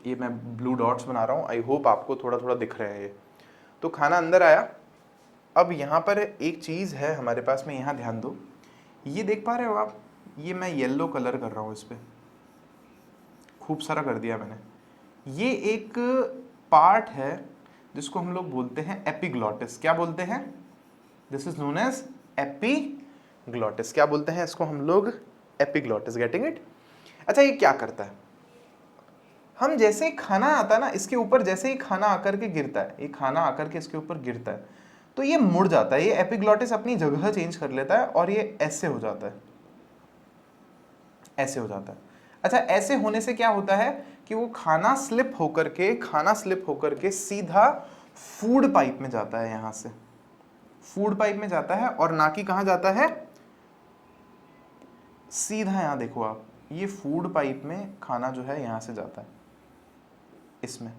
Speaker 1: ये मैं ब्लू डॉट्स बना रहा हूँ, आई होप आपको थोड़ा थोड़ा दिख रहे हैं ये, तो खाना अंदर आया। अब यहाँ पर एक चीज़ है हमारे पास में, यहाँ ध्यान दो, ये देख पा रहे हो आप, ये मैं येलो कलर कर रहा हूँ इस पर, खूब सारा कर दिया मैंने। ये एक पार्ट है जिसको हम लोग बोलते हैं एपिग्लॉटिस। क्या बोलते हैं, this is known as epiglottis. क्या बोलते हैं इसको हम लोग, एपिग्लॉटिस, गेटिंग इट। अच्छा ये क्या करता है, हम जैसे ही खाना आता है ना, इसके ऊपर जैसे ही खाना आकर के गिरता है, ये खाना आकर के इसके ऊपर गिरता है, तो ये मुड़ जाता है, ये एपिग्लॉटिस अपनी जगह चेंज कर लेता है, और ये ऐसे हो जाता है, ऐसे हो जाता है। अच्छा ऐसे होने से क्या होता है कि वो खाना स्लिप होकर के सीधा फूड पाइप में जाता है, यहां से फूड पाइप में जाता है, और ना कि कहां जाता है, सीधा यहां देखो आप, ये फूड पाइप में खाना जो है यहां से जाता है इसमें,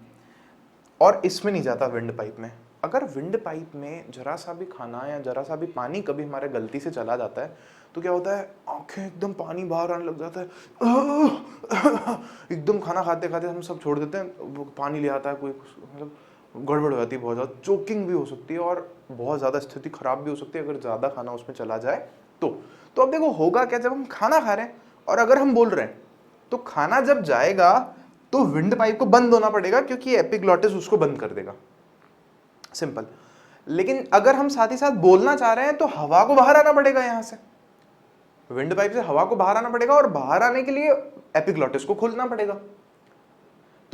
Speaker 1: और इसमें नहीं जाता विंड पाइप में। अगर विंड पाइप में जरा सा भी खाना या जरा सा भी पानी कभी हमारे गलती से चला जाता है तो क्या होता है, आंखें एकदम पानी बाहर आने लग जाता है, एकदम खाना खाते खाते हम सब छोड़ देते हैं, वो पानी ले आता है कोई, मतलब गड़बड़ हो जाती है, बहुत ज़्यादा चोकिंग भी हो सकती है और बहुत ज़्यादा स्थिति खराब भी हो सकती है अगर ज़्यादा खाना उसमें चला जाए तो अब देखो होगा क्या, जब हम खाना खा रहे हैं और अगर हम बोल रहे हैं तो खाना जब जाएगा तो विंड पाइप को बंद होना पड़ेगा क्योंकि एपिग्लॉटिस उसको बंद कर देगा, सिंपल। लेकिन अगर हम साथ ही साथ बोलना चाह रहे हैं तो हवा को बाहर आना पड़ेगा, यहां से विंड पाइप से हवा को बाहर आना पड़ेगा और बाहर आने के लिए एपिग्लॉटिस को खोलना पड़ेगा।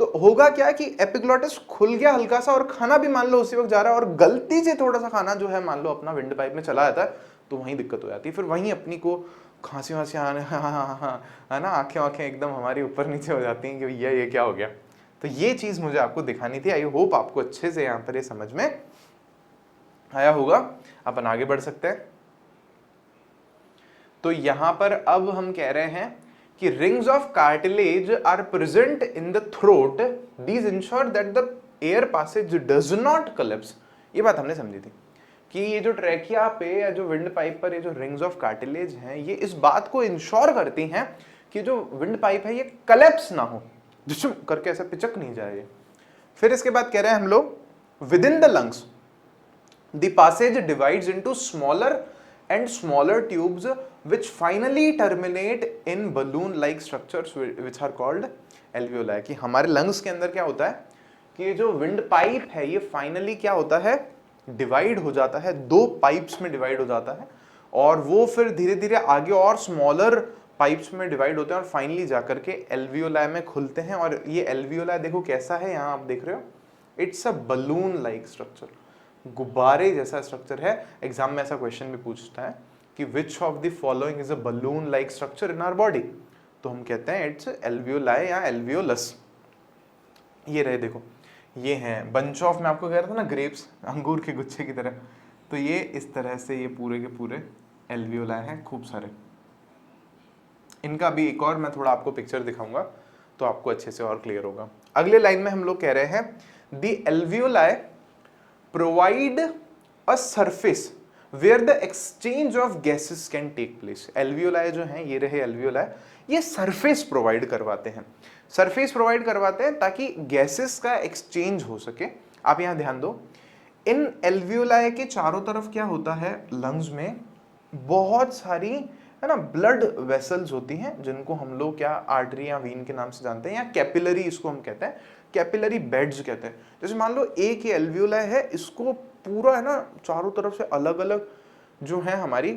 Speaker 1: तो होगा क्या कि एपिग्लॉटिस खुल गया हल्का सा और खाना भी मान लो उसी वक्त जा रहा है और गलती से थोड़ा सा खाना जो है मान लो अपना विंड पाइप में चला जाता है तो वहीं दिक्कत हो जाती है, फिर वहीं अपनी को खांसी वांसी आने है ना, आंखें एकदम हमारी ऊपर नीचे हो जाती हैं कि भैया ये क्या हो गया। तो ये चीज मुझे आपको दिखानी थी। आई होप आपको अच्छे से यहाँ पर ये समझ में आया होगा। अपन आगे बढ़ सकते हैं। तो यहां पर अब हम कह रहे हैं कि rings of cartilage are present in the throat, these ensure that the air passage does not collapse. ये बात हमने समझी थी कि ये जो ट्रैकिया पे या जो विंड पाइप पर ये जो रिंग्स ऑफ कार्टिलेज हैं ये इस बात को इंश्योर करती हैं कि जो विंड पाइप है ये कोलैप्स ना हो, जिसम करके ऐसा पिचक नहीं जाए। फिर इसके बाद कह रहे हैं हम लोग with in the lungs the passage divides into smaller and smaller tubes which finally terminate in balloon like structures which are called alveoli। कि हमारे लंग्स के अंदर क्या होता है कि ये जो विंड पाइप है ये फाइनली क्या होता है, डिवाइड हो जाता है, दो पाइप्स में डिवाइड हो जाता है और वो फिर धीरे धीरे आगे और स्मॉलर पाइप्स में डिवाइड होते हैं और फाइनली जाकर के एल्वियोलाई में खुलते हैं। और ये एल्वियोलाई देखो कैसा है, यहाँ आप देख रहे हो, it's a balloon like structure, गुब्बारे जैसा स्ट्रक्चर है। एग्जाम में ऐसा क्वेश्चन भी पूछता है कि which of the following is a balloon like structure in our body, तो हम कहते हैं इट्स एल्वियोलाई या एल्वियोलस। ये रहे देखो, ये हैं बंच ऑफ, मैं आपको कह रहा था ना ग्रेप्स, अंगूर के गुच्छे की तरह, तो ये इस तरह से ये पूरे के पूरे एल्वियोलाई हैं, खूब सारे। इनका भी एक और मैं थोड़ा आपको पिक्चर दिखाऊंगा तो आपको अच्छे से और क्लियर होगा। अगले लाइन में हम लोग कह रहे हैं the alveoli provide a surface where the exchange of gases can take place। Alveoli जो हैं, ये रहे एल्वियोलाई, ये सरफेस प्रोवाइड करवाते हैं, सरफेस प्रोवाइड करवाते हैं ताकि गैसेस का एक्सचेंज हो सके। आप यहाँ ध्यान दो, इन एल्वियोलाई के चारों तरफ क्या होता है, लंग्स में बहुत सारी है ना ब्लड वेसल्स होती हैं जिनको हम लोग क्या आर्टरी या वीन के नाम से जानते हैं या कैपिलरी इसको हम कहते हैं, कैपिलरी बेड्स कहते हैं। जैसे मान लो एक ये एल्वियोलाई है, इसको पूरा है ना चारों तरफ से अलग अलग जो है हमारी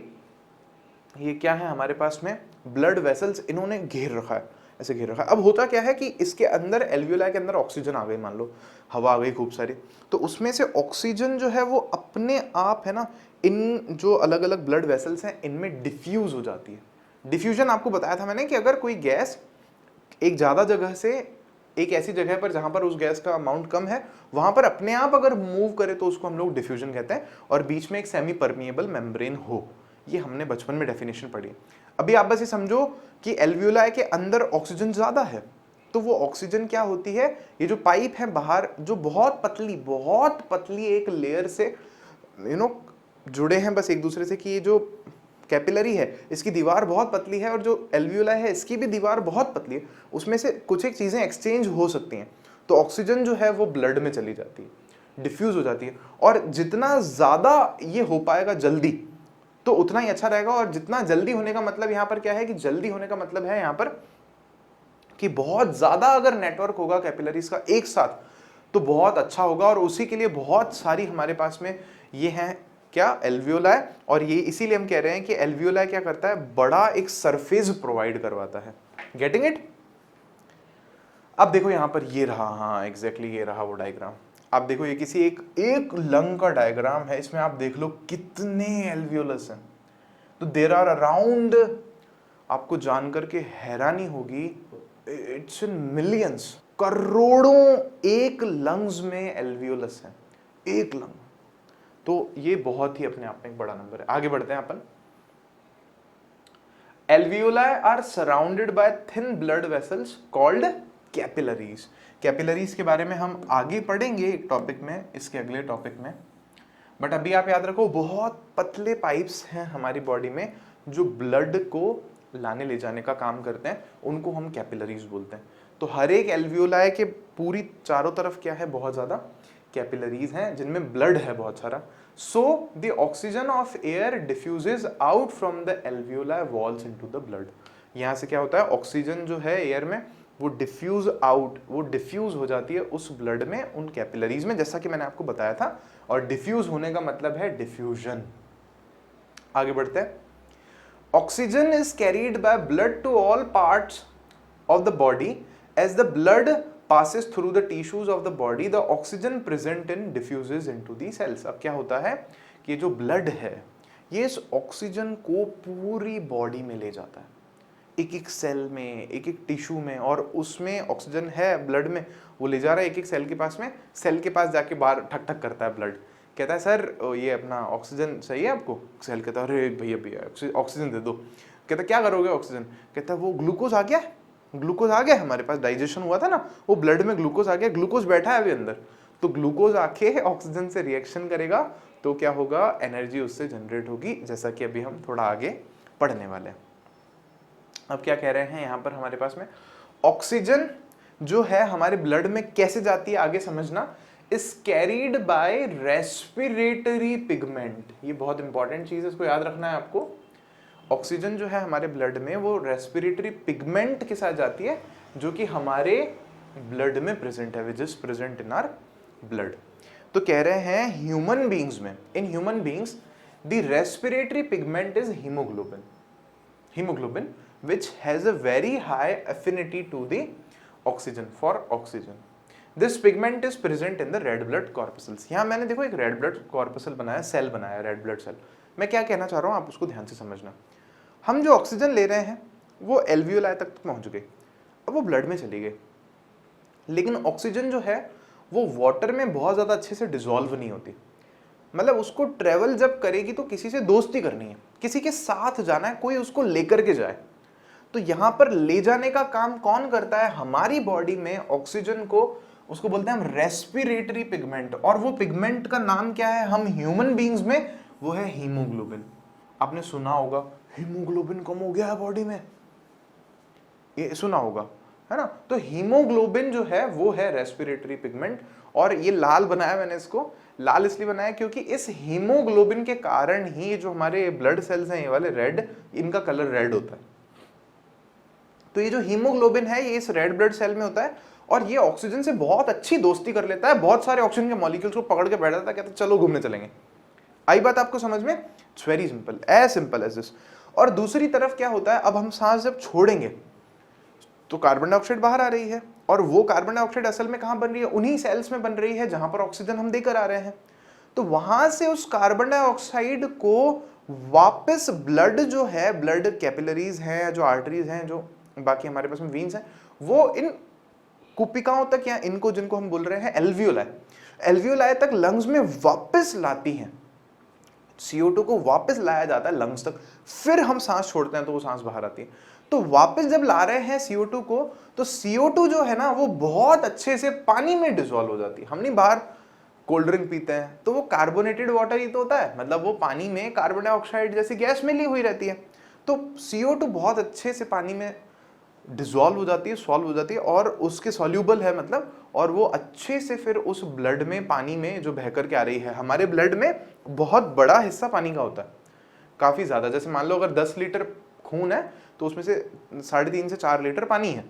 Speaker 1: ये क्या है हमारे पास में ब्लड वेसल्स इन्होंने घेर रखा है, ऐसे घेर रखा है। अब होता क्या है कि इसके अंदर एल्वियोलाई के अंदर ऑक्सीजन आ गई, मान लो हवा आ गई खूब सारी, तो उसमें से ऑक्सीजन जो है वो अपने आप है ना इन जो अलग अलग ब्लड वेसल्स हैं इनमें डिफ्यूज हो जाती है। डिफ्यूजन आपको बताया था मैंने कि अगर कोई गैस एक ज़्यादा जगह से एक ऐसी जगह पर जहां पर उस गैस का अमाउंट कम है वहां पर अपने आप अगर मूव करे तो उसको हम लोग डिफ्यूजन कहते हैं, और बीच में एक सेमी परमिएबल मेम्ब्रेन हो। ये हमने बचपन में डेफिनेशन पढ़ी। अभी आप बस ये समझो कि एल्वियोलाई के अंदर ऑक्सीजन ज्यादा है, तो वो ऑक्सीजन क्या होती है, ये जो पाइप है बाहर जो बहुत पतली एक लेयर से जुड़े हैं बस एक दूसरे से, कि ये जो कैपिलरी है इसकी दीवार बहुत पतली है और जो एल्वियोलाई है इसकी भी दीवार बहुत पतली है, उसमें से कुछ एक चीजें एक्सचेंज हो सकती हैं, तो ऑक्सीजन जो है वो ब्लड में चली जाती है, डिफ्यूज हो जाती है। और जितना ज्यादा ये हो पाएगा जल्दी तो उतना ही अच्छा रहेगा। और जितना जल्दी होने का मतलब यहाँ पर क्या है कि जल्दी होने का मतलब है यहाँ पर कि बहुत ज्यादा अगर नेटवर्क होगा कैपिलरीज का एक साथ तो बहुत अच्छा होगा, और उसी के लिए बहुत सारी हमारे पास में ये हैं क्या एल्वियोलाई। और ये इसीलिए हम कह रहे हैं कि एल्वियोलाई क्या करता है, बड़ा एक सरफेस प्रोवाइड करवाता है। Getting it? अब देखो यहां पर ये रहा, हाँ एग्जैक्टली ये रहा वो डायग्राम। आप देखो ये किसी एक लंग का डायग्राम है, इसमें आप देख लो कितने एल्वियोलस हैं। तो देयर आर अराउंड, आपको जानकर के हैरानी होगी, इट्स इन मिलियंस, करोड़ों एक लंग्स में एल्वियोलस हैं, एक लंग। तो ये बहुत ही अपने आप में एक बड़ा नंबर है। आगे बढ़ते हैं अपन। Alveoli are surrounded by thin blood vessels called capillaries. Capillaries के बारे में हम आगे पढ़ेंगे एक टॉपिक में, इसके अगले टॉपिक में, बट अभी आप याद रखो बहुत पतले पाइप्स हैं हमारी बॉडी में जो ब्लड को लाने ले जाने का काम करते हैं, उनको हम कैपिलरीज बोलते हैं। तो हर एक एल्वियोलाई के पूरी चारों तरफ क्या है, बहुत ज्यादा कैपिलरीज हैं जिनमें ब्लड है बहुत सारा। So the oxygen of air diffuses out from the alveoli walls into the blood. यहाँ से क्या होता है, ऑक्सीजन जो है एयर में वो डिफ्यूज आउट, वो डिफ्यूज हो जाती है उस ब्लड में, उन कैपिलरीज में, जैसा कि मैंने आपको बताया था। और डिफ्यूज होने का मतलब है डिफ्यूजन। आगे बढ़ते हैं। Oxygen is carried by blood to all parts of the body as the blood passes through the tissues of the body, the oxygen present in diffuses into the cells। अब क्या होता है कि ये जो ब्लड है ये इस ऑक्सीजन को पूरी बॉडी में ले जाता है, एक एक सेल में, एक एक टिश्यू में, और उसमें ऑक्सीजन है ब्लड में, वो ले जा रहा है एक एक सेल के पास में। सेल के पास जाके बाहर ठक ठक करता है ब्लड, कहता है सर ये अपना ऑक्सीजन चाहिए आपको। सेल कहता है अरे भैया भैया ऑक्सीजन दे दो। कहता क्या करोगे ऑक्सीजन, कहता है वो ग्लूकोज आ गया, ग्लूकोज आ गया हमारे पास, डाइजेशन हुआ था ना, वो ब्लड में ग्लूकोज आ गया, ग्लूकोज बैठा है अभी अंदर, तो ग्लूकोज आके ऑक्सीजन से रिएक्शन करेगा तो क्या होगा, एनर्जी उससे जनरेट होगी, जैसा कि अभी हम थोड़ा आगे पढ़ने वाले हैं। अब क्या कह रहे हैं यहाँ पर हमारे पास में, ऑक्सीजन जो है हमारे ब्लड में कैसे जाती है आगे समझना, is carried bye respiratory pigment. ये बहुत इंपॉर्टेंट चीज है, इसको याद रखना है आपको। ऑक्सीजन जो है हमारे ब्लड में वो रेस्पिरेटरी पिगमेंट के साथ जाती है जो कि हमारे ब्लड में प्रेजेंट है, which is present in our blood. तो कह रहे हैं ह्यूमन बीइंग्स में, in human beings the respiratory pigment is haemoglobin, haemoglobin which has a very high affinity to the oxygen, for oxygen. This pigment is present in the red blood corpuscles। यहाँ मैंने देखो एक red blood corpuscle बनाया, cell बनाया, red blood cell. मैं क्या कहना चाह रहा हूँ आप उसको ध्यान से समझना। हम जो ऑक्सीजन ले रहे हैं वो एल्वियोलाई तक पहुंच गई, अब वो ब्लड में चली गई, लेकिन ऑक्सीजन जो है वो वाटर में बहुत ज्यादा अच्छे से डिसॉल्व नहीं होती। मतलब उसको ट्रेवल जब करेगी तो किसी से दोस्ती करनी है, किसी के साथ जाना है, कोई उसको लेकर के जाए। तो यहां पर ले जाने का काम कौन करता है, हमारी बॉडी में ऑक्सीजन को, उसको बोलते हैं हम रेस्पिरेटरी पिगमेंट। और वो पिगमेंट का नाम क्या है हम ह्यूमन बीइंग्स में, वो है हीमोग्लोबिन। आपने सुना होगा हीमोग्लोबिन कम हो गया है बॉडी में, ये सुना होगा है ना। तो हीमोग्लोबिन जो है वो है रेस्पिरेटरी पिगमेंट। और ये लाल बनाया मैंने, इसको लाल इसलिए बनाया क्योंकि इस हीमोग्लोबिन के कारण ही जो हमारे ब्लड सेल्स हैं ये वाले रेड, इनका कलर रेड होता है। तो ये जो हीमोग्लोबिन है ये इस रेड ब्लड सेल में होता है और ये ऑक्सीजन से बहुत अच्छी दोस्ती कर लेता है, बहुत सारे ऑक्सीजन के मॉलिक्यूल्स को पकड़ के बैठ जाता है, कहता है चलो घूमने चलेंगे। आई बात आपको समझ में, it's very simple, as simple as this. और दूसरी तरफ क्या होता है, अब हम सांस जब छोड़ेंगे तो कार्बन डाइऑक्साइड बाहर आ रही है, और वो कार्बन डाइऑक्साइड असल में कहां बन रही है, उन्हीं सेल्स में बन रही है जहां पर ऑक्सीजन हम देकर आ रहे हैं। तो वहां से उस कार्बन डाइऑक्साइड को वापस ब्लड जो है, ब्लड कैपिलरीज हैं, जो आर्टरीज हैं, जो बाकी हमारे पास में वीन्स हैं, वो इन कुपिकाओं तक, या इनको जिनको हम बोल रहे हैं एल्वियोलाई, एल्वियोलाई तक लंग्स में वापस लाती हैं। CO2 को वापस लाया जाता है लंग्स तक, फिर हम सांस छोड़ते हैं तो वो सांस बाहर आती है। तो वापस जब ला रहे हैं CO2 को, तो CO2 जो है ना वो बहुत अच्छे से पानी में डिसॉल्व हो जाती है। हम नहीं बाहर कोल्ड ड्रिंक पीते हैं तो वो कार्बोनेटेड वाटर ही तो होता है, मतलब वो पानी में कार्बन डाइऑक्साइड जैसी गैस मिली हुई रहती है। तो CO2 बहुत अच्छे से पानी में डिसॉल्व हो जाती है, सॉल्व हो जाती है, और उसके सॉल्यूबल है मतलब, और वो अच्छे से फिर उस ब्लड में, पानी में जो बह करके आ रही है, हमारे ब्लड में बहुत बड़ा हिस्सा पानी का होता है, काफी ज्यादा। जैसे मान लो अगर 10 लीटर खून है तो उसमें से 3.5 से 4 लीटर पानी है,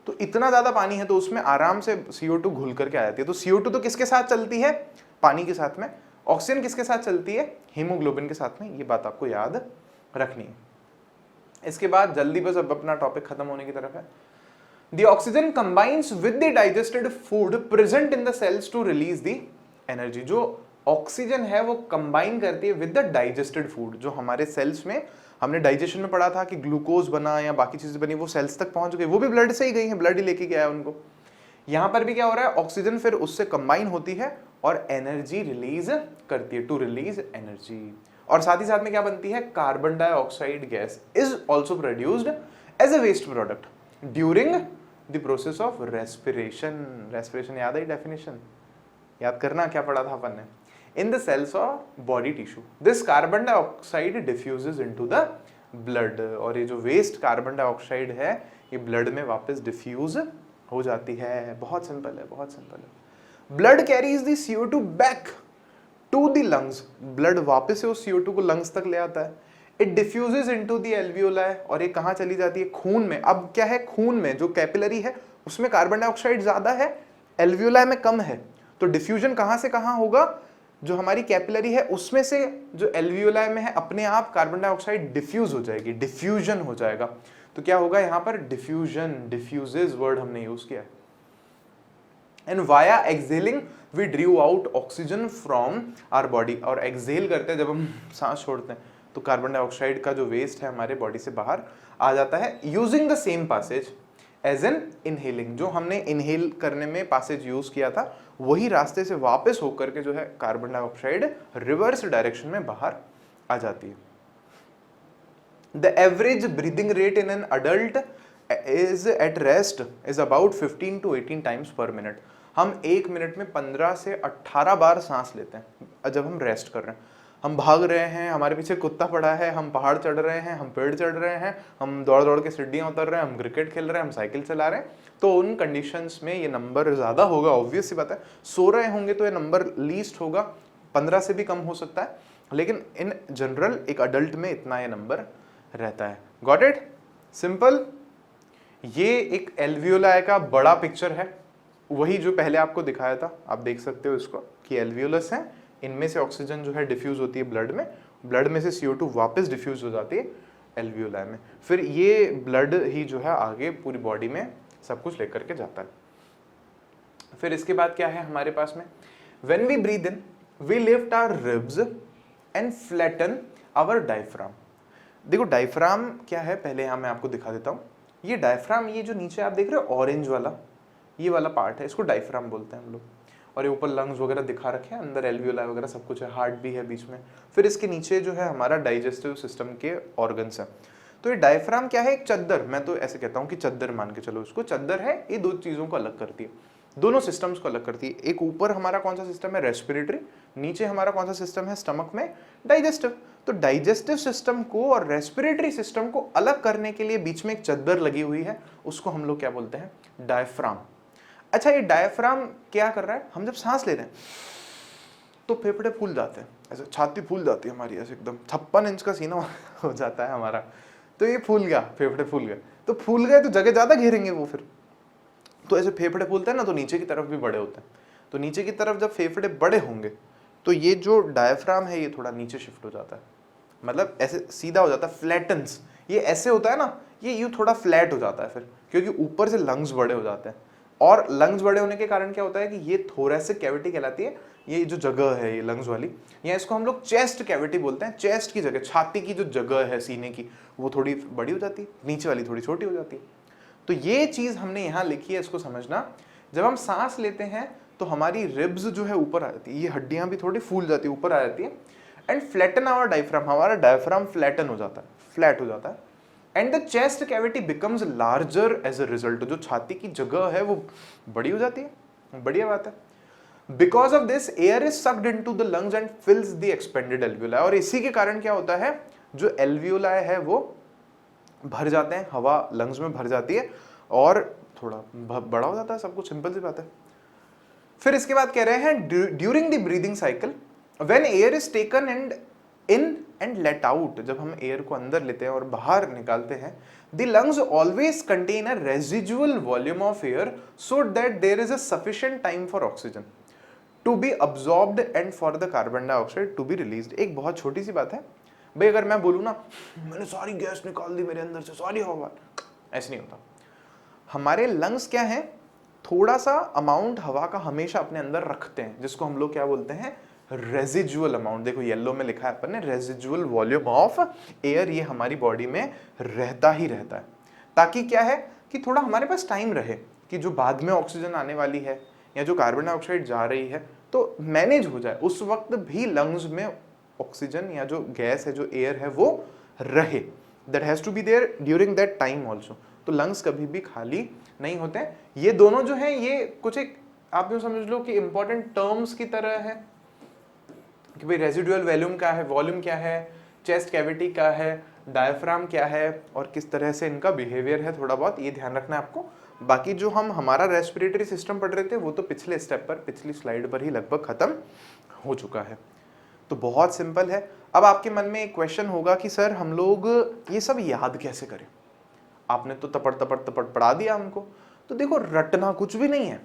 Speaker 1: तो इतना ज्यादा पानी है तो उसमें आराम से CO2 घुल करके आ जाती है। तो CO2 तो किसके साथ चलती है, पानी के साथ में। ऑक्सीजन किसके साथ चलती है, हीमोग्लोबिन के साथ में। ये बात आपको याद रखनी है। इसके बाद जल्दी बस अब अपना टॉपिक खत्म होने की तरफ है। The oxygen combines with the digested food present in the cells to release the energy। जो ऑक्सीजन है वो कंबाइन करती है विद द डाइजेस्टेड फूड। जो हमारे सेल्स में, हमने डाइजेशन में पढ़ा था कि ग्लूकोज बना या बाकी चीजें बनी, वो सेल्स तक पहुंच गई, वो भी ब्लड से ही गई है, ब्लड ही लेके गया है उनको। यहां पर भी क्या हो रहा है, ऑक्सीजन फिर उससे कंबाइन होती है और एनर्जी रिलीज करती है, टू रिलीज एनर्जी। और साथ ही साथ में क्या बनती है, carbon dioxide gas is also produced as a waste product during the process of respiration. Respiration याद आई डेफिनेशन? याद करना क्या पढ़ा था अपन ने। In the cells of body tissue this carbon dioxide diffuses into the blood, और ये जो वेस्ट कार्बन डाइऑक्साइड है ये ब्लड में वापस डिफ्यूज हो जाती है। बहुत सिंपल है, बहुत सिंपल है। Blood carries the CO2 back to the lungs, blood वापस से उस CO2 को लंग्स तक ले आता है। It diffuses into the alveoli, और ये कहाँ चली जाती है? खून में। अब क्या है, खून में जो कैपिलरी है उसमें कार्बन डाइऑक्साइड ज्यादा है, एल्वियोलाई में कम है, तो डिफ्यूजन कहाँ से कहाँ होगा? जो हमारी कैपिलरी है उसमें से जो एल्वियोलाई में है अपने आप कार्बन डाइऑक्साइड डिफ्यूज हो जाएगी, डिफ्यूजन हो जाएगा। तो क्या होगा यहाँ पर? डिफ्यूजन, डिफ्यूजेस वर्ड हमने यूज किया है। And via exhaling we drew out oxygen from our body, और एक्सहेल करते हैं जब हम सांस छोड़ते हैं तो कार्बन डाइऑक्साइड का जो वेस्ट है हमारे बॉडी से बाहर आ जाता है, using the same passage as an inhaling. जो हमने इनहेल करने में पैसेज यूज किया था वही रास्ते से वापस होकर के जो है कार्बन डाइऑक्साइड रिवर्स डायरेक्शन में बाहर आ जाती है। The average breathing rate in an adult is at rest is about 15 to 18 times पर मिनट। हम 1 मिनट में 15 से 18 बार सांस लेते हैं जब हम रेस्ट कर रहे हैं। हम भाग रहे हैं, हमारे पीछे कुत्ता पड़ा है, हम पहाड़ चढ़ रहे हैं, हम पेड़ चढ़ रहे हैं, हम दौड़ दौड़ के सीढ़ियाँ उतर रहे हैं, हम क्रिकेट खेल रहे हैं, हम साइकिल चला रहे हैं, तो उन कंडीशंस में ये नंबर ज़्यादा होगा, ऑब्वियस सी बात है। सो रहे होंगे तो ये नंबर लीस्ट होगा, 15 से भी कम हो सकता है, लेकिन इन जनरल एक अडल्ट में इतना ये नंबर रहता है। Got it? सिंपल। ये एक एल्वियोलाई का बड़ा पिक्चर है, वही जो पहले आपको दिखाया था, आप देख सकते हो इसको कि एल्वियोलस है, इनमें से ऑक्सीजन जो है डिफ्यूज होती है ब्लड में, ब्लड में से CO2 वापस डिफ्यूज हो जाती है एल्वियोलाई में, फिर ये ब्लड ही जो है आगे पूरी बॉडी में सब कुछ लेकर के जाता है। फिर इसके बाद क्या है हमारे पास में? When we breathe in we lift our ribs and flatten our diaphragm. देखो डायफ्राम क्या है पहले यहाँ मैं आपको दिखा देता हूँ। ये डायफ्राम, ये जो नीचे आप देख रहे हो ऑरेंज वाला, ये वाला पार्ट है, इसको डायफ्राम बोलते हैं हम लोग। और ये ऊपर लंग्स वगैरह दिखा रखे हैं, अंदर एल्वियोलाई वगैरह सब कुछ है, हार्ट भी है बीच में। फिर इसके नीचे जो है हमारा डाइजेस्टिव सिस्टम के ऑर्गन्स है। तो ये डायफ्राम क्या है? एक चद्दर, मैं तो ऐसे कहता हूँ कि चद्दर मान के चलो इसको, चद्दर है, ये दो चीज़ों को अलग करती है, दोनों सिस्टम्स को अलग करती है। एक ऊपर हमारा कौन सा सिस्टम है? रेस्पिरेटरी। नीचे हमारा कौन सा सिस्टम है स्टमक में? डाइजेस्टिव। तो डाइजेस्टिव सिस्टम को और रेस्पिरेटरी सिस्टम को अलग करने के लिए बीच में एक चद्दर लगी हुई है, उसको हम लोग क्या बोलते हैं? डायफ्राम। अच्छा, ये डायफ्राम क्या कर रहा है? हम जब सांस ले रहे हैं तो फेफड़े फूल जाते हैं, ऐसे छाती फूल जाती है हमारी, ऐसे एकदम 56 इंच का सीना हो जाता है हमारा। तो ये फूल गया, फेफड़े फूल गए, तो फूल गए तो जगह ज्यादा घेरेंगे वो, फिर तो ऐसे फेफड़े फूलते हैं ना, तो नीचे की तरफ भी बड़े होते हैं। तो नीचे की तरफ जब फेफड़े बड़े होंगे तो ये जो डायफ्राम है ये थोड़ा नीचे शिफ्ट हो जाता है, मतलब ऐसे सीधा हो जाता है, फ्लैटन्स। ये ऐसे होता है ना, ये यूँ थोड़ा फ्लैट हो जाता है फिर, क्योंकि ऊपर से लंग्स बड़े हो जाते हैं। और लंग्स बड़े होने के कारण क्या होता है कि ये थोरैसिक कैविटी कहलाती है, ये जो जगह है ये लंग्स वाली, या इसको हम लोग चेस्ट कैविटी बोलते हैं। चेस्ट की जगह, छाती की जो जगह है सीने की, वो थोड़ी बड़ी हो जाती है, नीचे वाली थोड़ी छोटी हो जाती है। तो ये चीज हमने यहाँ लिखी है, इसको समझना। जब हम सांस लेते हैं तो हमारी रिब्स जो है ऊपर आ जाती है, ये हड्डियां भी थोड़ी फूल जाती है, ऊपर आ जाती है। एंड फ्लैटन आवर डायफ्राम, हमारा डायफ्राम फ्लैटन हो जाता है, फ्लैट हो जाता है। And the chest cavity becomes larger as a result, जो छाती की जगह है वो बड़ी हो जाती है। बढ़िया बात है। Because of this air is sucked into the lungs and फिल्स the expanded alveoli, और इसी के कारण क्या होता है, जो एल्वियोलाई है वो भर जाते हैं, हवा लंग्स में भर जाती है और थोड़ा बड़ा हो जाता है सब कुछ, सिंपल सी बात है। फिर इसके बाद कह रहे हैं during the breathing cycle when air is taken and in and let out, जब हम एयर को अंदर लेते हैं और बाहर निकालते हैं, the lungs always contain a residual volume of air so that there is a sufficient time for oxygen to be absorbed and for the carbon dioxide to be released. एक बहुत छोटी सी बात है भाई, अगर मैं बोलूँ ना मैंने सारी गैस निकाल दी मेरे अंदर से, सारी हवा, ऐसे नहीं होता। हमारे लंग्स क्या है, थोड़ा सा अमाउंट हवा का हमेशा अपने अंदर रखते हैं, जिसको हम लोग क्या बोलते हैं? Residual amount. देखो येलो में लिखा है अपन ने, रेजिडुअल वॉल्यूम ऑफ एयर, ये हमारी बॉडी में रहता ही रहता है, ताकि क्या है कि थोड़ा हमारे पास टाइम रहे कि जो बाद में ऑक्सीजन आने वाली है या जो कार्बन डाइऑक्साइड जा रही है तो मैनेज हो जाए, उस वक्त भी लंग्स में ऑक्सीजन या जो गैस है, जो एयर है, वो रहे। That has to be there during that time also. तो लंग्स कभी भी खाली नहीं होते हैं। ये दोनों जो हैं ये कुछ एक आप यूं समझ लो कि इंपॉर्टेंट टर्म्स की तरह है कि भाई रेजिडुअल वॉल्यूम क्या है, वॉल्यूम क्या है, चेस्ट कैविटी क्या है, डायफ्राम क्या है और किस तरह से इनका बिहेवियर है, थोड़ा बहुत ये ध्यान रखना है आपको। बाकी जो हम हमारा रेस्पिरेटरी सिस्टम पढ़ रहे थे वो तो पिछले स्टेप पर, पिछली स्लाइड पर ही लगभग खत्म हो चुका है। तो बहुत सिंपल है। अब आपके मन में एक क्वेश्चन होगा कि सर हम लोग ये सब याद कैसे करें, आपने तो तपड़ तपड़ तपड़ पढ़ा दिया हमको। तो देखो रटना कुछ भी नहीं है,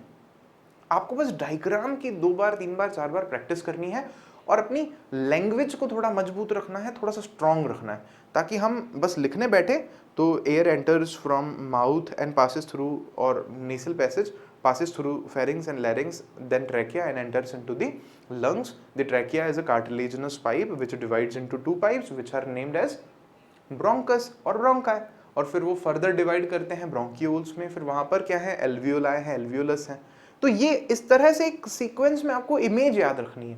Speaker 1: आपको बस डायग्राम की 2 बार 3 बार 4 बार प्रैक्टिस करनी है और अपनी लैंग्वेज को थोड़ा मजबूत रखना है, थोड़ा सा स्ट्रांग रखना है, ताकि हम बस लिखने बैठे तो air enters from mouth and passes through और nasal passage passes through pharynx and larynx, then trachea and enters into the lungs. The trachea is a cartilaginous pipe which divides into 2 pipes which are named as bronchus और bronchi, और फिर वो further divide करते हैं bronchioles में, फिर वहां पर क्या है एल्वियोलाई है, एल्वियोलस है। तो ये इस तरह से एक सीक्वेंस में आपको इमेज याद रखनी है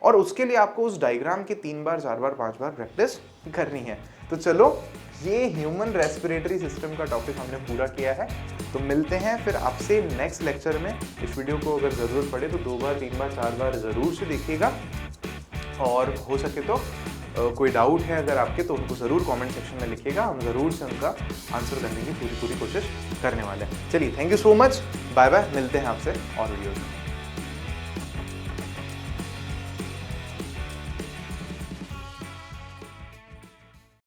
Speaker 1: और उसके लिए आपको उस डायग्राम की 3 बार 4 बार 5 बार प्रैक्टिस करनी है। तो चलो ये ह्यूमन रेस्पिरेटरी सिस्टम का टॉपिक हमने पूरा किया है। तो मिलते हैं फिर आपसे नेक्स्ट लेक्चर में। इस वीडियो को अगर ज़रूरत पड़े तो 2 बार 3 बार 4 बार ज़रूर से देखिएगा और हो सके तो कोई डाउट है अगर आपके तो उनको ज़रूर कमेंट सेक्शन में लिखिएगा, हम ज़रूर से उनका आंसर करने की पूरी कोशिश करने वाले हैं। चलिए thank you so much, bye bye, मिलते हैं आपसे और वीडियोज़ में।